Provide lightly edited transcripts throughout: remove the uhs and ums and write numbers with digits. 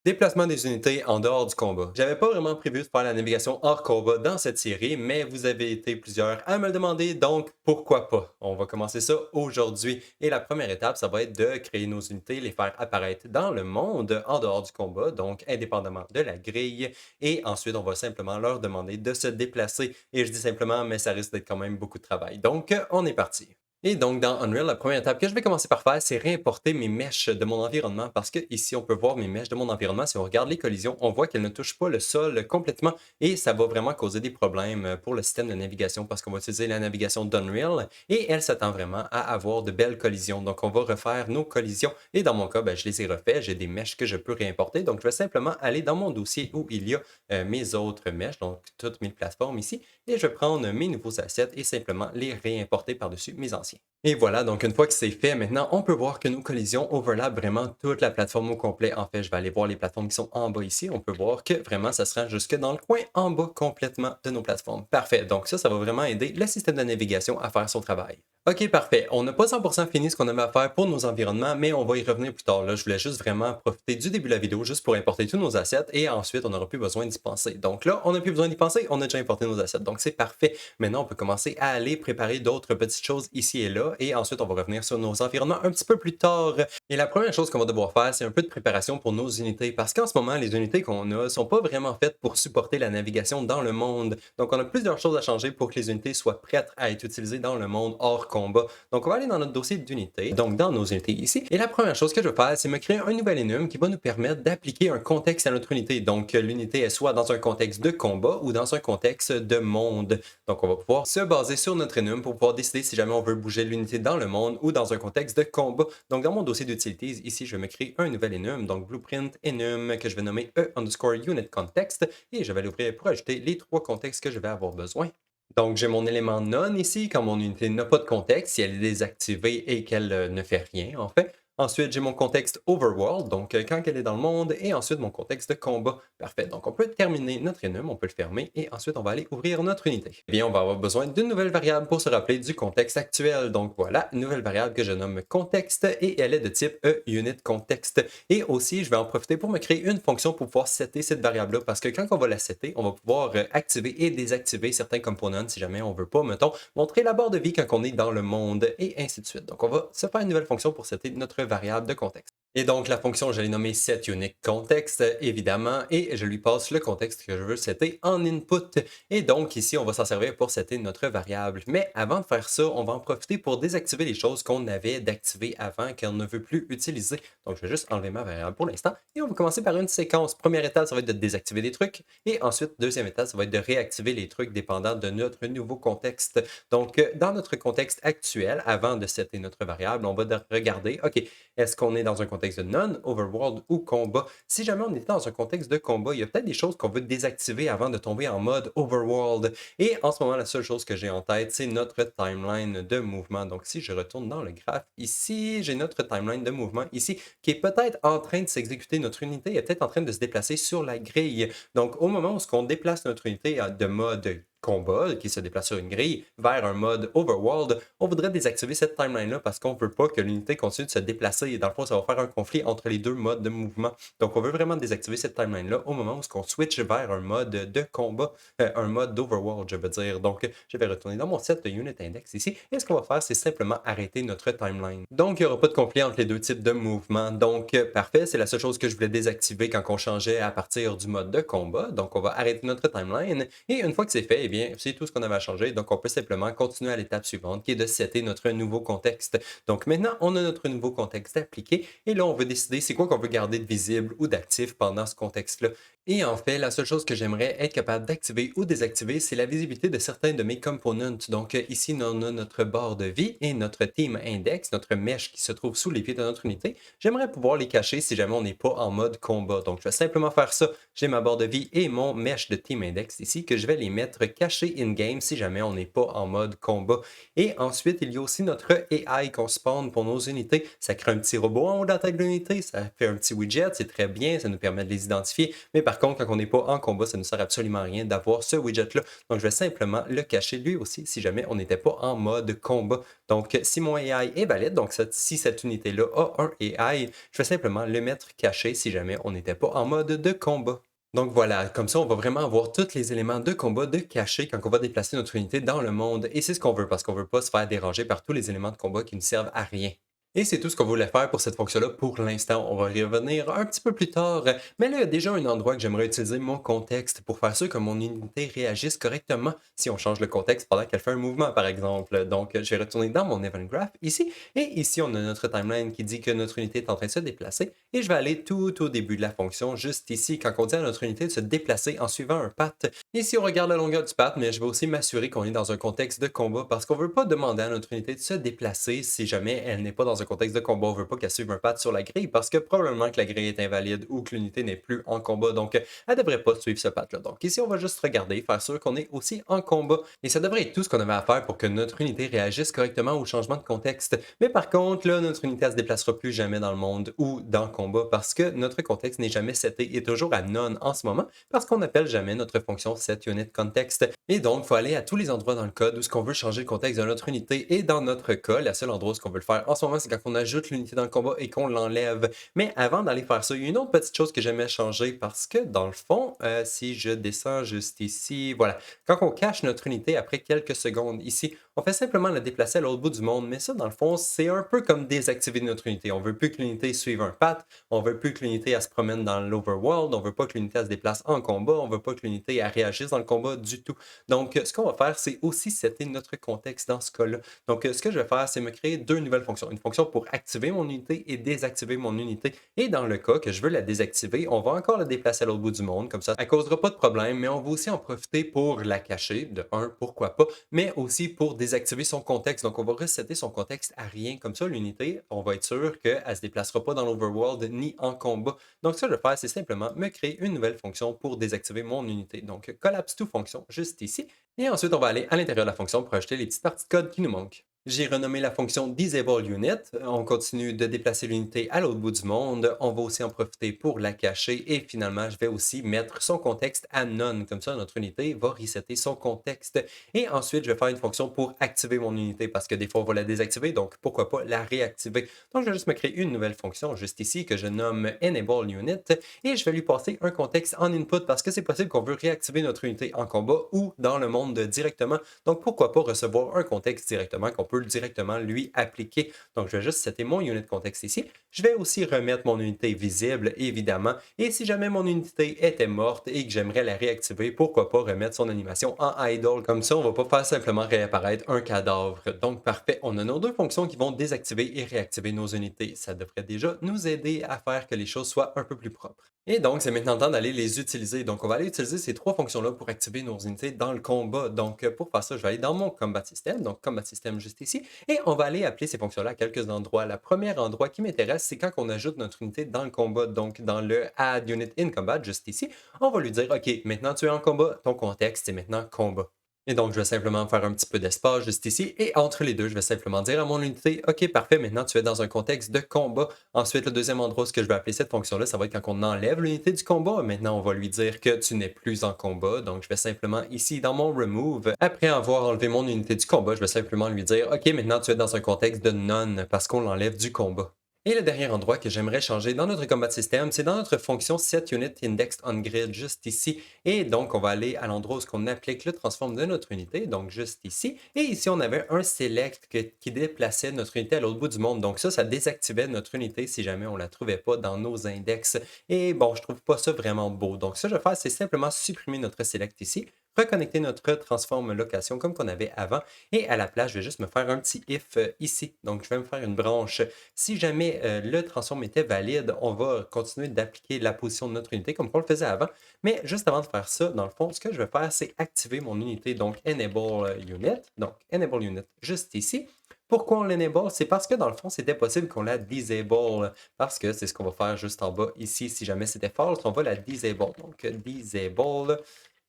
Déplacement des unités en dehors du combat. J'avais pas vraiment prévu de faire la navigation hors combat dans cette série, mais vous avez été plusieurs à me le demander, donc pourquoi pas? On va commencer ça aujourd'hui. Et la première étape, ça va être de créer nos unités, les faire apparaître dans le monde en dehors du combat, donc indépendamment de la grille. Et ensuite, on va simplement leur demander de se déplacer. Et je dis simplement, mais ça risque d'être quand même beaucoup de travail. Donc, on est parti. Et donc, dans Unreal, la première étape que je vais commencer par faire, c'est réimporter mes mèches de mon environnement parce que ici, on peut voir mes mèches de mon environnement. Si on regarde les collisions, on voit qu'elles ne touchent pas le sol complètement et ça va vraiment causer des problèmes pour le système de navigation parce qu'on va utiliser la navigation d'Unreal et elle s'attend vraiment à avoir de belles collisions. Donc, on va refaire nos collisions et dans mon cas, ben, je les ai refait. J'ai des mèches que je peux réimporter. Donc, je vais simplement aller dans mon dossier où il y a mes autres mèches, donc toutes mes plateformes ici, et je vais prendre mes nouveaux assets et simplement les réimporter par-dessus mes anciens. Et voilà, donc une fois que c'est fait, maintenant, on peut voir que nos collisions overlappent vraiment toute la plateforme au complet. En fait, je vais aller voir les plateformes qui sont en bas ici. On peut voir que vraiment, ça se rend jusque dans le coin en bas complètement de nos plateformes. Parfait. Donc ça va vraiment aider le système de navigation à faire son travail. OK, parfait. On n'a pas 100% fini ce qu'on avait à faire pour nos environnements, mais on va y revenir plus tard. Là, je voulais juste vraiment profiter du début de la vidéo juste pour importer tous nos assets et ensuite, on n'aura plus besoin d'y penser. Donc là, on n'a plus besoin d'y penser, on a déjà importé nos assets. Donc c'est parfait. Maintenant, on peut commencer à aller préparer d'autres petites choses ici et là et ensuite, on va revenir sur nos environnements un petit peu plus tard. Et la première chose qu'on va devoir faire, c'est un peu de préparation pour nos unités parce qu'en ce moment, les unités qu'on a sont pas vraiment faites pour supporter la navigation dans le monde. Donc, on a plusieurs choses à changer pour que les unités soient prêtes à être utilisées dans le monde hors combat. Donc, on va aller dans notre dossier d'unités, donc dans nos unités ici. Et la première chose que je vais faire, c'est me créer un nouvel enum qui va nous permettre d'appliquer un contexte à notre unité. Donc, l'unité est soit dans un contexte de combat ou dans un contexte de monde. Donc, on va pouvoir se baser sur notre enum pour pouvoir décider si jamais on veut bouger l'unité dans le monde ou dans un contexte de combat. Donc, dans mon dossier d'utilities, ici, je vais me créer un nouvel enum, donc blueprint enum, que je vais nommer e_unit context, et je vais l'ouvrir pour ajouter les trois contextes que je vais avoir besoin. Donc, j'ai mon élément none ici, quand mon unité n'a pas de contexte, si elle est désactivée et qu'elle ne fait rien, en fait. Ensuite, j'ai mon contexte overworld, donc quand elle est dans le monde, et ensuite mon contexte de combat. Parfait. Donc, on peut terminer notre enum, on peut le fermer, et ensuite, on va aller ouvrir notre unité. Eh bien, on va avoir besoin d'une nouvelle variable pour se rappeler du contexte actuel. Donc, voilà, une nouvelle variable que je nomme contexte, et elle est de type e_unit_context. Et aussi, je vais en profiter pour me créer une fonction pour pouvoir setter cette variable-là, parce que quand on va la setter, on va pouvoir activer et désactiver certains components si jamais on veut pas, mettons, montrer la barre de vie quand on est dans le monde, et ainsi de suite. Donc, on va se faire une nouvelle fonction pour setter notre variable de contexte. Et donc, la fonction, je l'ai nommée setUniqueContext, évidemment, et je lui passe le contexte que je veux setter en input. Et donc, ici, on va s'en servir pour setter notre variable. Mais avant de faire ça, on va en profiter pour désactiver les choses qu'on avait d'activer avant qu'on ne veut plus utiliser. Donc, je vais juste enlever ma variable pour l'instant. Et on va commencer par une séquence. Première étape, ça va être de désactiver des trucs. Et ensuite, deuxième étape, ça va être de réactiver les trucs dépendant de notre nouveau contexte. Donc, dans notre contexte actuel, avant de setter notre variable, on va regarder, OK, est-ce qu'on est dans un contexte de non, overworld ou combat? Si jamais on est dans un contexte de combat, il y a peut-être des choses qu'on veut désactiver avant de tomber en mode overworld. Et en ce moment, la seule chose que j'ai en tête, c'est notre timeline de mouvement. Donc, si je retourne dans le graphe ici, j'ai notre timeline de mouvement ici qui est peut-être en train de s'exécuter. Notre unité est peut-être en train de se déplacer sur la grille. Donc, au moment où on déplace notre unité de mode combat, qui se déplace sur une grille, vers un mode overworld, on voudrait désactiver cette timeline-là parce qu'on ne veut pas que l'unité continue de se déplacer. Et dans le fond, ça va faire un conflit entre les deux modes de mouvement. Donc, on veut vraiment désactiver cette timeline-là au moment où on switch vers un mode de combat, un mode d'overworld, je veux dire. Donc, je vais retourner dans mon set de unit index ici. Et ce qu'on va faire, c'est simplement arrêter notre timeline. Donc, il n'y aura pas de conflit entre les deux types de mouvements. Donc, parfait, c'est la seule chose que je voulais désactiver quand on changeait à partir du mode de combat. Donc, on va arrêter notre timeline. Et une fois que c'est fait, eh bien, c'est tout ce qu'on avait à changer. Donc, on peut simplement continuer à l'étape suivante qui est de setter notre nouveau contexte. Donc, maintenant, on a notre nouveau contexte appliqué. Et là, on veut décider c'est quoi qu'on veut garder de visible ou d'actif pendant ce contexte-là. Et en fait, la seule chose que j'aimerais être capable d'activer ou désactiver, c'est la visibilité de certains de mes components. Donc ici, on a notre barre de vie et notre team index, notre mesh qui se trouve sous les pieds de notre unité. J'aimerais pouvoir les cacher si jamais on n'est pas en mode combat. Donc je vais simplement faire ça. J'ai ma barre de vie et mon mesh de team index ici que je vais les mettre cachés in-game si jamais on n'est pas en mode combat. Et ensuite, il y a aussi notre AI qu'on spawn pour nos unités. Ça crée un petit robot en haut de la tête de l'unité, ça fait un petit widget, c'est très bien, ça nous permet de les identifier. Mais par par contre, quand on n'est pas en combat, ça ne nous sert absolument à rien d'avoir ce widget-là. Donc, je vais simplement le cacher lui aussi si jamais on n'était pas en mode combat. Donc, si mon AI est valide, donc si cette unité-là a un AI, je vais simplement le mettre caché si jamais on n'était pas en mode de combat. Donc voilà, comme ça, on va vraiment avoir tous les éléments de combat de cachés quand on va déplacer notre unité dans le monde. Et c'est ce qu'on veut parce qu'on ne veut pas se faire déranger par tous les éléments de combat qui ne servent à rien. Et c'est tout ce qu'on voulait faire pour cette fonction-là pour l'instant. On va y revenir un petit peu plus tard. Mais là, il y a déjà un endroit que j'aimerais utiliser mon contexte pour faire sûr que mon unité réagisse correctement si on change le contexte pendant qu'elle fait un mouvement, par exemple. Donc, je vais retourner dans mon event graph ici. Et ici, on a notre timeline qui dit que notre unité est en train de se déplacer. Et je vais aller tout au début de la fonction, juste ici, quand on dit à notre unité de se déplacer en suivant un path. Ici, on regarde la longueur du path, mais je vais aussi m'assurer qu'on est dans un contexte de combat parce qu'on ne veut pas demander à notre unité de se déplacer si jamais elle n'est pas dans un contexte de combat. On ne veut pas qu'elle suive un path sur la grille parce que probablement que la grille est invalide ou que l'unité n'est plus en combat. Donc, elle ne devrait pas suivre ce path-là. Donc, ici, on va juste regarder, faire sûr qu'on est aussi en combat. Et ça devrait être tout ce qu'on avait à faire pour que notre unité réagisse correctement au changement de contexte. Mais par contre, là, notre unité ne se déplacera plus jamais dans le monde ou dans le combat parce que notre contexte n'est jamais seté et toujours à none en ce moment parce qu'on n'appelle jamais notre fonction setUnitContext. Et donc, il faut aller à tous les endroits dans le code où ce qu'on veut changer le contexte de notre unité. Et dans notre cas, le seul endroit où ce qu'on veut le faire en ce moment, c'est quand on ajoute l'unité dans le combat et qu'on l'enlève. Mais avant d'aller faire ça, il y a une autre petite chose que j'aimais changer parce que dans le fond, si je descends juste ici, voilà, quand on cache notre unité après quelques secondes ici, on fait simplement la déplacer à l'autre bout du monde. Mais ça, dans le fond, c'est un peu comme désactiver notre unité. On veut plus que l'unité suive un path, on veut plus que l'unité elle se promène dans l'overworld, on veut pas que l'unité se déplace en combat, on veut pas que l'unité elle réagisse dans le combat du tout. Donc, ce qu'on va faire, c'est aussi setter notre contexte dans ce cas-là. Donc, ce que je vais faire, c'est me créer deux nouvelles fonctions. Une fonction pour activer mon unité et désactiver mon unité. Et dans le cas que je veux la désactiver, on va encore la déplacer à l'autre bout du monde. Comme ça, elle ne causera pas de problème, mais on va aussi en profiter pour la cacher. De un, pourquoi pas, mais aussi pour désactiver son contexte. Donc, on va resetter son contexte à rien. Comme ça, l'unité, on va être sûr qu'elle ne se déplacera pas dans l'overworld ni en combat. Donc, ce que je vais faire, c'est simplement me créer une nouvelle fonction pour désactiver mon unité. Donc, collapse to fonction, juste ici. Et ensuite, on va aller à l'intérieur de la fonction pour ajouter les petites parties de code qui nous manquent. J'ai renommé la fonction DisableUnit. On continue de déplacer l'unité à l'autre bout du monde. On va aussi en profiter pour la cacher. Et finalement, je vais aussi mettre son contexte à none. Comme ça, notre unité va resetter son contexte. Et ensuite, je vais faire une fonction pour activer mon unité parce que des fois, on va la désactiver. Donc, pourquoi pas la réactiver. Donc, je vais juste me créer une nouvelle fonction juste ici que je nomme EnableUnit. Et je vais lui passer un contexte en input parce que c'est possible qu'on veut réactiver notre unité en combat ou dans le monde directement. Donc, pourquoi pas recevoir un contexte directement qu'on peut directement lui appliquer. Donc, je vais juste setter mon unit contexte ici. Je vais aussi remettre mon unité visible, évidemment. Et si jamais mon unité était morte et que j'aimerais la réactiver, pourquoi pas remettre son animation en idle. Comme ça, on ne va pas faire simplement réapparaître un cadavre. Donc, parfait. On a nos deux fonctions qui vont désactiver et réactiver nos unités. Ça devrait déjà nous aider à faire que les choses soient un peu plus propres. Et donc, c'est maintenant le temps d'aller les utiliser. Donc, on va aller utiliser ces trois fonctions-là pour activer nos unités dans le combat. Donc, pour faire ça, je vais aller dans mon Combat System. Donc, Combat System juste ici. Et on va aller appeler ces fonctions-là à quelques endroits. Le premier endroit qui m'intéresse, c'est quand on ajoute notre unité dans le combat. Donc, dans le Add Unit in Combat, juste ici, on va lui dire, OK, maintenant tu es en combat, ton contexte, c'est maintenant combat. Et donc, je vais simplement faire un petit peu d'espace juste ici. Et entre les deux, je vais simplement dire à mon unité, OK, parfait, maintenant tu es dans un contexte de combat. Ensuite, le deuxième endroit où ce que je vais appeler cette fonction-là, ça va être quand on enlève l'unité du combat. Maintenant, on va lui dire que tu n'es plus en combat. Donc, je vais simplement ici dans mon remove, après avoir enlevé mon unité du combat, je vais simplement lui dire, OK, maintenant tu es dans un contexte de none parce qu'on l'enlève du combat. Et le dernier endroit que j'aimerais changer dans notre combat system, c'est dans notre fonction setUnitIndexedOnGrid, juste ici. Et donc, on va aller à l'endroit où on applique le transform de notre unité, donc juste ici. Et ici, on avait un select qui déplaçait notre unité à l'autre bout du monde. Donc ça désactivait notre unité si jamais on ne la trouvait pas dans nos index. Et bon, je trouve pas ça vraiment beau. Donc, ce que je vais faire, c'est simplement supprimer notre select ici, reconnecter notre transform location comme qu'on avait avant. Et à la place, je vais juste me faire un petit if ici. Donc, je vais me faire une branche. Si jamais le transform était valide, on va continuer d'appliquer la position de notre unité comme on le faisait avant. Mais juste avant de faire ça, dans le fond, ce que je vais faire, c'est activer mon unité, donc Enable Unit. Donc, Enable Unit juste ici. Pourquoi on l'enable? C'est parce que dans le fond, c'était possible qu'on la disable. Parce que c'est ce qu'on va faire juste en bas ici. Si jamais c'était false, on va la disable. Donc, disable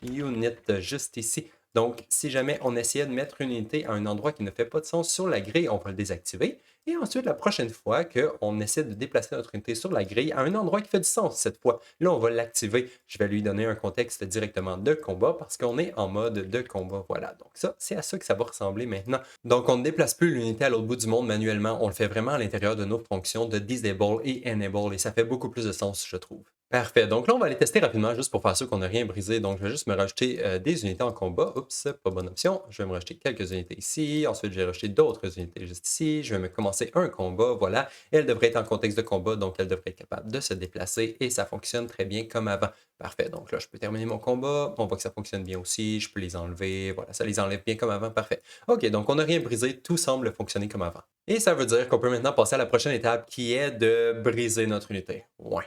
unit juste ici. Donc, si jamais on essayait de mettre une unité à un endroit qui ne fait pas de sens sur la grille, on va le désactiver. Et ensuite, la prochaine fois qu'on essaie de déplacer notre unité sur la grille à un endroit qui fait du sens, cette fois, là, on va l'activer. Je vais lui donner un contexte directement de combat parce qu'on est en mode de combat. Voilà, donc ça, c'est à ça que ça va ressembler maintenant. Donc, on ne déplace plus l'unité à l'autre bout du monde manuellement. On le fait vraiment à l'intérieur de nos fonctions de disable et enable et ça fait beaucoup plus de sens, je trouve. Parfait. Donc là, on va aller tester rapidement juste pour faire sûr qu'on n'a rien brisé. Donc, je vais juste me rajouter des unités en combat. Oups, pas bonne option. Je vais me rajouter quelques unités ici. Ensuite, je vais rajouter d'autres unités juste ici. Je vais me commencer un combat. Voilà. Elle devrait être en contexte de combat, donc elle devrait être capable de se déplacer et ça fonctionne très bien comme avant. Parfait. Donc là, je peux terminer mon combat. On voit que ça fonctionne bien aussi. Je peux les enlever. Voilà, ça les enlève bien comme avant. Parfait. OK, donc on n'a rien brisé. Tout semble fonctionner comme avant. Et ça veut dire qu'on peut maintenant passer à la prochaine étape qui est de briser notre unité. Ouais.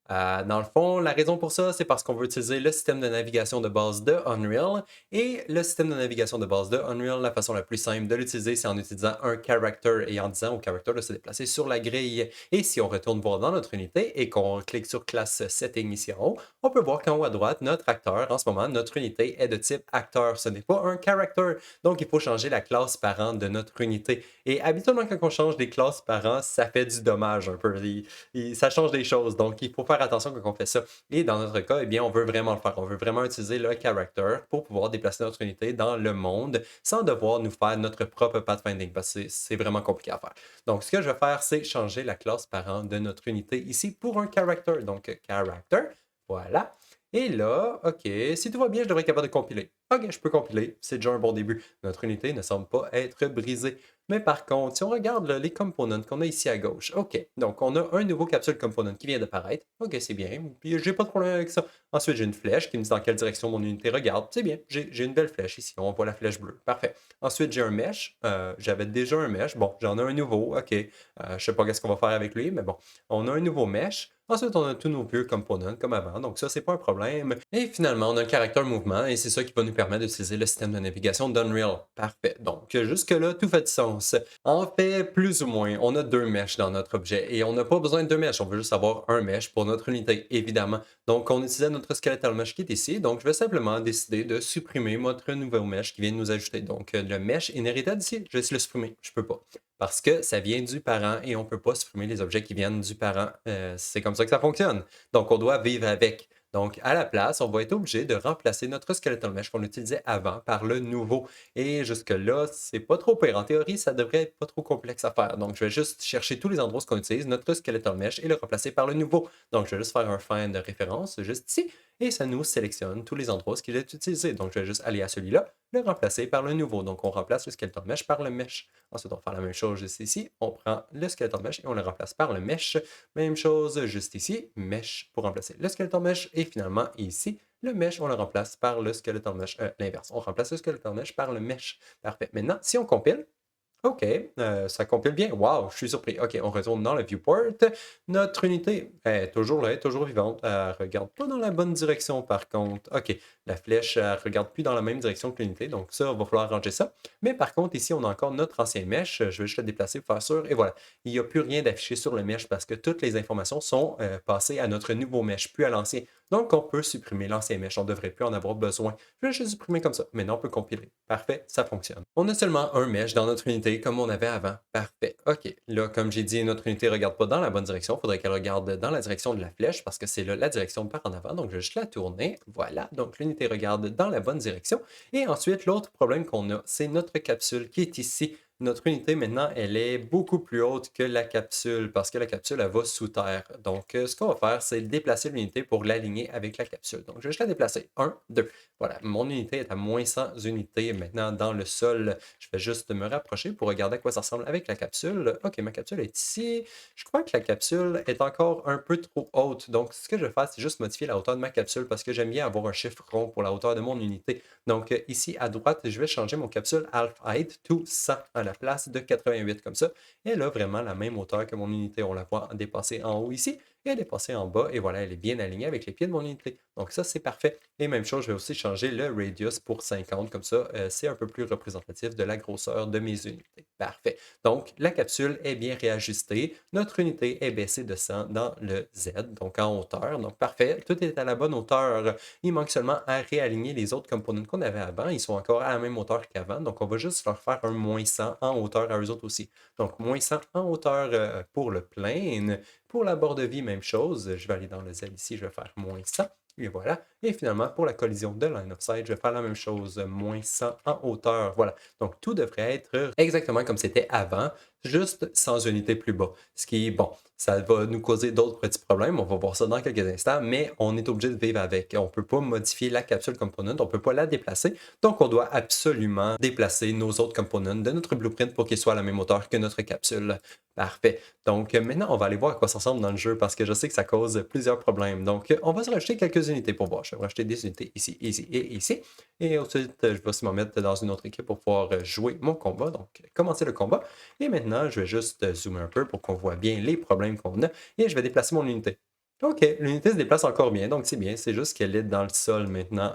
Dans le fond, la raison pour ça, c'est parce qu'on veut utiliser le système de navigation de base de Unreal. Et le système de navigation de base de Unreal, la façon la plus simple de l'utiliser, c'est en utilisant un character et en disant au character de se déplacer sur la grille. Et si on retourne voir dans notre unité et qu'on clique sur classe setting ici en haut, on peut voir qu'en haut à droite, notre acteur, en ce moment, notre unité est de type acteur. Ce n'est pas un character. Donc, il faut changer la classe parent de notre unité. Et habituellement, quand on change des classes parents, ça fait du dommage un peu. Ça change des choses. Donc, il faut faire attention quand on fait ça. Et dans notre cas, eh bien, on veut vraiment le faire. On veut vraiment utiliser le character pour pouvoir déplacer notre unité dans le monde sans devoir nous faire notre propre pathfinding parce que c'est vraiment compliqué à faire. Donc, ce que je vais faire, c'est changer la classe parent de notre unité ici pour un character. Donc, character, voilà. Et là, OK, si tout va bien, je devrais être capable de compiler. OK, je peux compiler, c'est déjà un bon début. Notre unité ne semble pas être brisée. Mais par contre, si on regarde là, les components qu'on a ici à gauche, OK, donc on a un nouveau capsule component qui vient d'apparaître. OK, c'est bien, puis j'ai pas de problème avec ça. Ensuite, j'ai une flèche qui me dit dans quelle direction mon unité regarde. C'est bien, j'ai une belle flèche ici, on voit la flèche bleue. Parfait. Ensuite, j'ai un mesh. J'avais déjà un mesh. Bon, j'en ai un nouveau. OK, je sais pas qu'est-ce qu'on va faire avec lui, mais bon, on a un nouveau mesh. Ensuite, on a tous nos vieux components comme avant, donc ça, c'est pas un problème. Et finalement, on a un caractère mouvement et c'est ça qui va nous permettre d'utiliser le système de navigation d'Unreal. Parfait. Donc, jusque-là, tout fait du sens. En fait, plus ou moins, on a deux mèches dans notre objet et on n'a pas besoin de deux mèches, on veut juste avoir un mesh pour notre unité, évidemment. Donc, on utilisait notre skeletal mesh qui est ici, donc je vais simplement décider de supprimer notre nouveau mesh qui vient de nous ajouter. Donc, le mesh inherited ici, je vais le supprimer, je peux pas. Parce que ça vient du parent et on ne peut pas supprimer les objets qui viennent du parent. C'est comme ça que ça fonctionne. Donc, on doit vivre avec. Donc, à la place, on va être obligé de remplacer notre skeletal mesh qu'on utilisait avant par le nouveau. Et jusque-là, c'est pas trop pire. En théorie, ça devrait être pas trop complexe à faire. Donc, je vais juste chercher tous les endroits où on utilise notre skeletal mesh et le remplacer par le nouveau. Donc, je vais juste faire un find de référence juste ici et ça nous sélectionne tous les endroits où il est utilisé. Donc, je vais juste aller à celui-là, le remplacer par le nouveau. Donc, on remplace le skeletal mesh par le mesh. Ensuite, on va faire la même chose juste ici. On prend le skeletal mesh et on le remplace par le mesh. Même chose juste ici, mesh pour remplacer le skeletal mesh. Et finalement, ici, le mesh, on le remplace par le skeletal mesh. L'inverse, on remplace le skeletal mesh par le mesh. Parfait. Maintenant, si on compile, OK, ça compile bien. Wow, je suis surpris. OK, on retourne dans le viewport. Notre unité est toujours là, elle est toujours vivante. Elle regarde pas dans la bonne direction par contre. OK, la flèche ne regarde plus dans la même direction que l'unité, donc ça, il va falloir arranger ça. Mais par contre, ici, on a encore notre ancien mesh. Je vais juste le déplacer pour faire sûr. Et voilà, il n'y a plus rien d'affiché sur le mesh parce que toutes les informations sont passées à notre nouveau mesh, plus à l'ancien. Donc, on peut supprimer l'ancien mesh. On ne devrait plus en avoir besoin. Je vais juste supprimer comme ça. Maintenant, on peut compiler. Parfait, ça fonctionne. On a seulement un mesh dans notre unité comme on avait avant. Parfait. OK. Là, comme j'ai dit, notre unité ne regarde pas dans la bonne direction. Il faudrait qu'elle regarde dans la direction de la flèche parce que c'est là la direction par en avant. Donc, je vais juste la tourner. Voilà. Donc, l'unité regarde dans la bonne direction. Et ensuite, l'autre problème qu'on a, c'est notre capsule qui est ici. Notre unité, maintenant, elle est beaucoup plus haute que la capsule parce que la capsule, elle va sous terre. Donc, ce qu'on va faire, c'est déplacer l'unité pour l'aligner avec la capsule. Donc, je vais juste la déplacer. 1, 2. Voilà, mon unité est à moins 100 unités maintenant dans le sol. Je vais juste me rapprocher pour regarder à quoi ça ressemble avec la capsule. OK, ma capsule est ici. Je crois que la capsule est encore un peu trop haute. Donc, ce que je vais faire, c'est juste modifier la hauteur de ma capsule parce que j'aime bien avoir un chiffre rond pour la hauteur de mon unité. Donc, ici, à droite, je vais changer mon capsule Half Height to 100 à la place de 88 comme ça. Et là, vraiment la même hauteur que mon unité. On la voit dépasser en haut ici. et elle est passée en bas et voilà, elle est bien alignée avec les pieds de mon unité. Donc ça, c'est parfait. Et même chose, je vais aussi changer le radius pour 50, comme ça, c'est un peu plus représentatif de la grosseur de mes unités. Parfait. Donc, la capsule est bien réajustée. Notre unité est baissée de 100 dans le Z, donc en hauteur. Donc, parfait. Tout est à la bonne hauteur. Il manque seulement à réaligner les autres components qu'on avait avant. Ils sont encore à la même hauteur qu'avant. Donc, on va juste leur faire un moins 100 en hauteur à eux autres aussi. Donc, moins 100 en hauteur pour le plane. Pour la barre de vie, même chose. Je vais aller dans le Z ici, je vais faire moins 100. Et voilà. Et finalement, pour la collision de line of sight, je vais faire la même chose, moins 100 en hauteur. Voilà. Donc, tout devrait être exactement comme c'était avant, juste sans unité plus bas. Ce qui est bon. Ça va nous causer d'autres petits problèmes. On va voir ça dans quelques instants, mais on est obligé de vivre avec. On ne peut pas modifier la capsule component, on ne peut pas la déplacer. Donc, on doit absolument déplacer nos autres components de notre blueprint pour qu'ils soient à la même hauteur que notre capsule. Parfait. Donc, maintenant, on va aller voir à quoi ça ressemble dans le jeu parce que je sais que ça cause plusieurs problèmes. Donc, on va se rajouter quelques unités pour voir. Je vais rajouter des unités ici, ici et ici. Et ensuite, je vais aussi m'en mettre dans une autre équipe pour pouvoir jouer mon combat. Donc, commencer le combat. Et maintenant, je vais juste zoomer un peu pour qu'on voit bien les problèmes qu'on a. Et je vais déplacer mon unité. OK, l'unité se déplace encore bien, donc c'est bien. C'est juste qu'elle est dans le sol maintenant.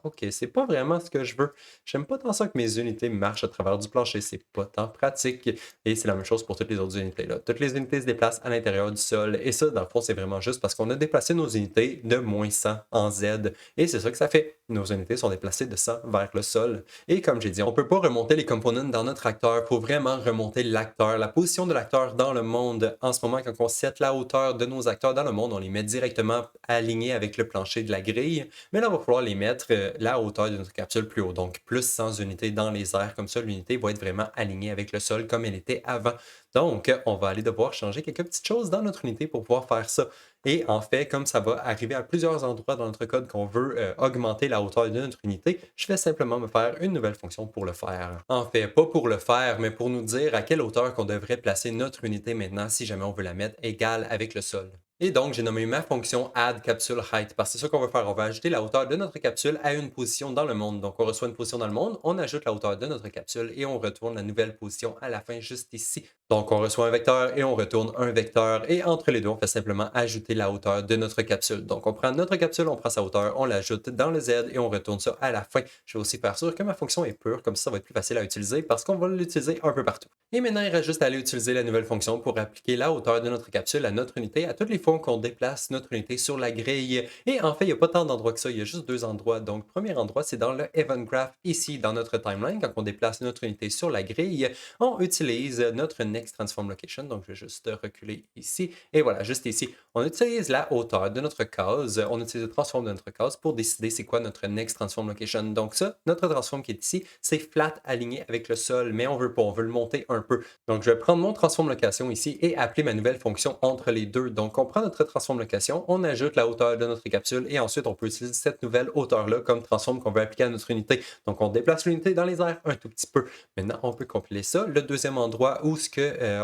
OK, c'est pas vraiment ce que je veux. J'aime pas tant ça que mes unités marchent à travers du plancher. C'est pas tant pratique. Et c'est la même chose pour toutes les autres unités là. Toutes les unités se déplacent à l'intérieur du sol. Et ça, dans le fond, c'est vraiment juste parce qu'on a déplacé nos unités de moins 100 en Z. Et c'est ça que ça fait. Nos unités sont déplacées de 100 vers le sol. Et comme j'ai dit, on peut pas remonter les components dans notre acteur. Il faut vraiment remonter l'acteur, la position de l'acteur dans le monde. En ce moment, quand on set la hauteur de nos acteurs dans le monde, on les met directement alignés avec le plancher de la grille. Mais là, il va falloir les mettre la hauteur de notre capsule plus haut. Donc, plus 100 unités dans les airs. Comme ça, l'unité va être vraiment alignée avec le sol comme elle était avant. Donc, on va aller devoir changer quelques petites choses dans notre unité pour pouvoir faire ça. Et en fait, comme ça va arriver à plusieurs endroits dans notre code qu'on veut augmenter la hauteur de notre unité, je vais simplement me faire une nouvelle fonction pour le faire. En fait, pas pour le faire, mais pour nous dire à quelle hauteur qu'on devrait placer notre unité maintenant si jamais on veut la mettre égale avec le sol. Et donc, j'ai nommé ma fonction add capsule height parce que c'est ça qu'on va faire. On va ajouter la hauteur de notre capsule à une position dans le monde. Donc, on reçoit une position dans le monde, on ajoute la hauteur de notre capsule et on retourne la nouvelle position à la fin juste ici. Donc, on reçoit un vecteur et on retourne un vecteur. Et entre les deux, on fait simplement ajouter la hauteur de notre capsule. Donc, on prend notre capsule, on prend sa hauteur, on l'ajoute dans le Z et on retourne ça à la fin. Je vais aussi faire sûr que ma fonction est pure, comme ça va être plus facile à utiliser parce qu'on va l'utiliser un peu partout. Et maintenant, il reste juste à aller utiliser la nouvelle fonction pour appliquer la hauteur de notre capsule à notre unité à toutes les fois qu'on déplace notre unité sur la grille. Et en fait, il n'y a pas tant d'endroits que ça, il y a juste deux endroits. Donc, premier endroit, c'est dans le Event Graph, ici dans notre timeline. Quand on déplace notre unité sur la grille, on utilise notre Next Transform Location. Donc, je vais juste reculer ici. Et voilà, juste ici, on utilise la hauteur de notre case. On utilise le transform de notre case pour décider c'est quoi notre Next Transform Location. Donc, ça, notre transform qui est ici, c'est flat aligné avec le sol, mais on veut pas, on veut le monter un peu. Donc, je vais prendre mon transform location ici et appeler ma nouvelle fonction entre les deux. Donc, on prend notre transform location, on ajoute la hauteur de notre capsule et ensuite, on peut utiliser cette nouvelle hauteur-là comme transform qu'on veut appliquer à notre unité. Donc, on déplace l'unité dans les airs un tout petit peu. Maintenant, on peut compiler ça. Le deuxième endroit où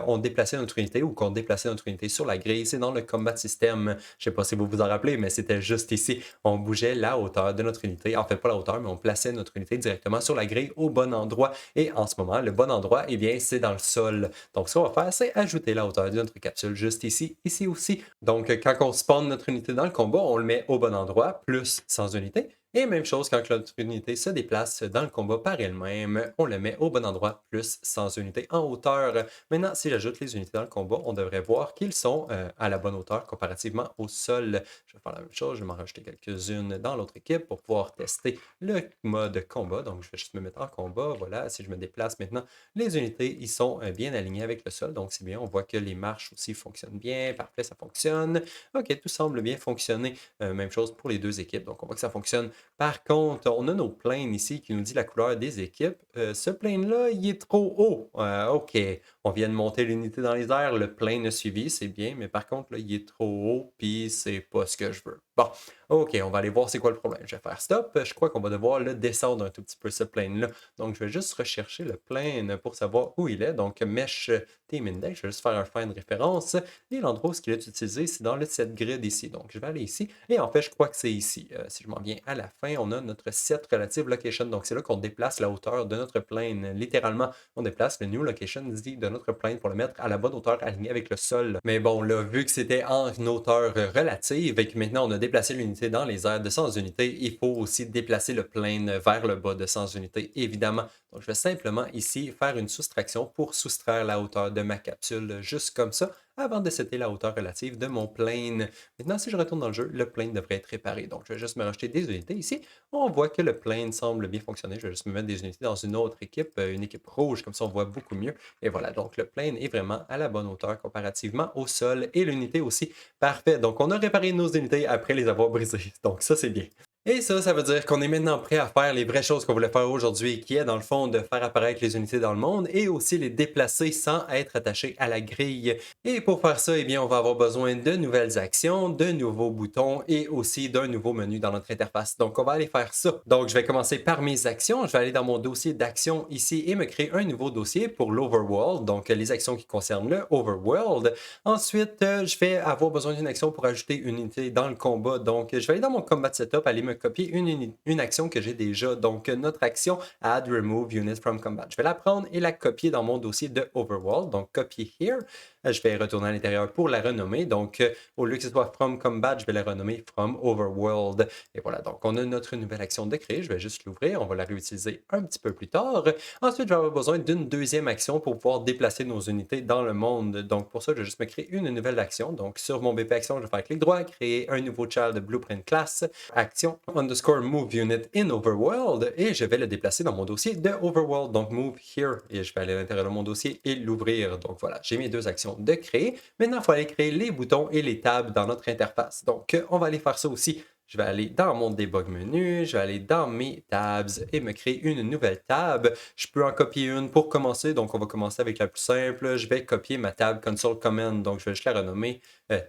on déplaçait notre unité ou qu'on déplaçait notre unité sur la grille, c'est dans le combat system. Je ne sais pas si vous vous en rappelez, mais c'était juste ici. On bougeait la hauteur de notre unité. En fait, pas la hauteur, mais on plaçait notre unité directement sur la grille au bon endroit. Et en ce moment, le bon endroit, eh bien, c'est dans le sol. Donc, ce qu'on va faire, c'est ajouter la hauteur de notre capsule juste ici, ici aussi. Donc, quand on spawn notre unité dans le combat, on le met au bon endroit, plus sans unité. Et même chose quand notre unité se déplace dans le combat par elle-même, on le met au bon endroit, plus sans unité en hauteur. Maintenant, si j'ajoute les unités dans le combat, on devrait voir qu'ils sont à la bonne hauteur comparativement au sol. Je vais faire la même chose, je vais m'en rajouter quelques-unes dans l'autre équipe pour pouvoir tester le mode combat. Donc, je vais juste me mettre en combat. Voilà, si je me déplace maintenant, les unités, ils sont bien alignés avec le sol. Donc, c'est bien. On voit que les marches aussi fonctionnent bien. Parfait, ça fonctionne. OK, tout semble bien fonctionner. Même chose pour les deux équipes. Donc, on voit que ça fonctionne. Par contre, on a nos planes ici qui nous dit la couleur des équipes. Ce plane-là, il est trop haut. OK, on vient de monter l'unité dans les airs. Le plane a suivi, c'est bien. Mais par contre, là, il est trop haut. Puis, c'est pas ce que je veux. Bon, OK, on va aller voir c'est quoi le problème. Je vais faire stop. Je crois qu'on va devoir le descendre un tout petit peu, ce plane-là. Donc, je vais juste rechercher le plane pour savoir où il est. Donc, Mesh Team Index, je vais juste faire un find référence. Et l'endroit où il est utilisé, c'est dans le set grid ici. Donc, je vais aller ici. Et en fait, je crois que c'est ici. Si je m'en viens à la fin, on a notre set relative location. Donc, c'est là qu'on déplace la hauteur de notre plane. Littéralement, on déplace le new location dit de notre plane pour le mettre à la bonne hauteur alignée avec le sol. Mais bon, là, vu que c'était en hauteur relative et que maintenant on a déplacé l'unité dans les airs de 100 unités, il faut aussi déplacer le plane vers le bas de 100 unités, évidemment. Donc, je vais simplement ici faire une soustraction pour soustraire la hauteur de ma capsule, juste comme ça, avant de setter la hauteur relative de mon plane. Maintenant, si je retourne dans le jeu, le plane devrait être réparé. Donc, je vais juste me rajouter des unités ici. On voit que le plane semble bien fonctionner. Je vais juste me mettre des unités dans une autre équipe, une équipe rouge, comme ça on voit beaucoup mieux. Et voilà, donc le plane est vraiment à la bonne hauteur comparativement au sol et l'unité aussi. Parfait. Donc, on a réparé nos unités après les avoir brisées. Donc, ça, c'est bien. Et ça veut dire qu'on est maintenant prêt à faire les vraies choses qu'on voulait faire aujourd'hui, qui est dans le fond de faire apparaître les unités dans le monde et aussi les déplacer sans être attachés à la grille. Et pour faire ça, eh bien, on va avoir besoin de nouvelles actions, de nouveaux boutons et aussi d'un nouveau menu dans notre interface. Donc, on va aller faire ça. Donc, je vais commencer par mes actions. Je vais aller dans mon dossier d'actions ici et me créer un nouveau dossier pour l'Overworld, donc les actions qui concernent le Overworld. Ensuite, je vais avoir besoin d'une action pour ajouter une unité dans le combat. Donc, je vais aller dans mon Combat Setup, aller me copier une action que j'ai déjà. Donc, notre action Add Remove Unit from Combat. Je vais la prendre et la copier dans mon dossier de Overworld. Donc, copier here. Je vais retourner à l'intérieur pour la renommer. Donc, au lieu que ce soit From Combat, je vais la renommer From Overworld. Et voilà, donc on a notre nouvelle action de créer. Je vais juste l'ouvrir. On va la réutiliser un petit peu plus tard. Ensuite, je vais avoir besoin d'une deuxième action pour pouvoir déplacer nos unités dans le monde. Donc, pour ça, je vais juste me créer une nouvelle action. Donc, sur mon BP Action, je vais faire clic droit, créer un nouveau child Blueprint Class, action underscore move unit in Overworld, et je vais le déplacer dans mon dossier de Overworld. Donc, move here, et je vais aller à l'intérieur de mon dossier et l'ouvrir. Donc, voilà, j'ai mes deux actions de créer. Maintenant, il faut aller créer les boutons et les tabs dans notre interface. Donc, on va aller faire ça aussi. Je vais aller dans mon debug menu, je vais aller dans mes tabs et me créer une nouvelle tab. Je peux en copier une pour commencer, donc on va commencer avec la plus simple. Je vais copier ma tab console command, donc je vais juste la renommer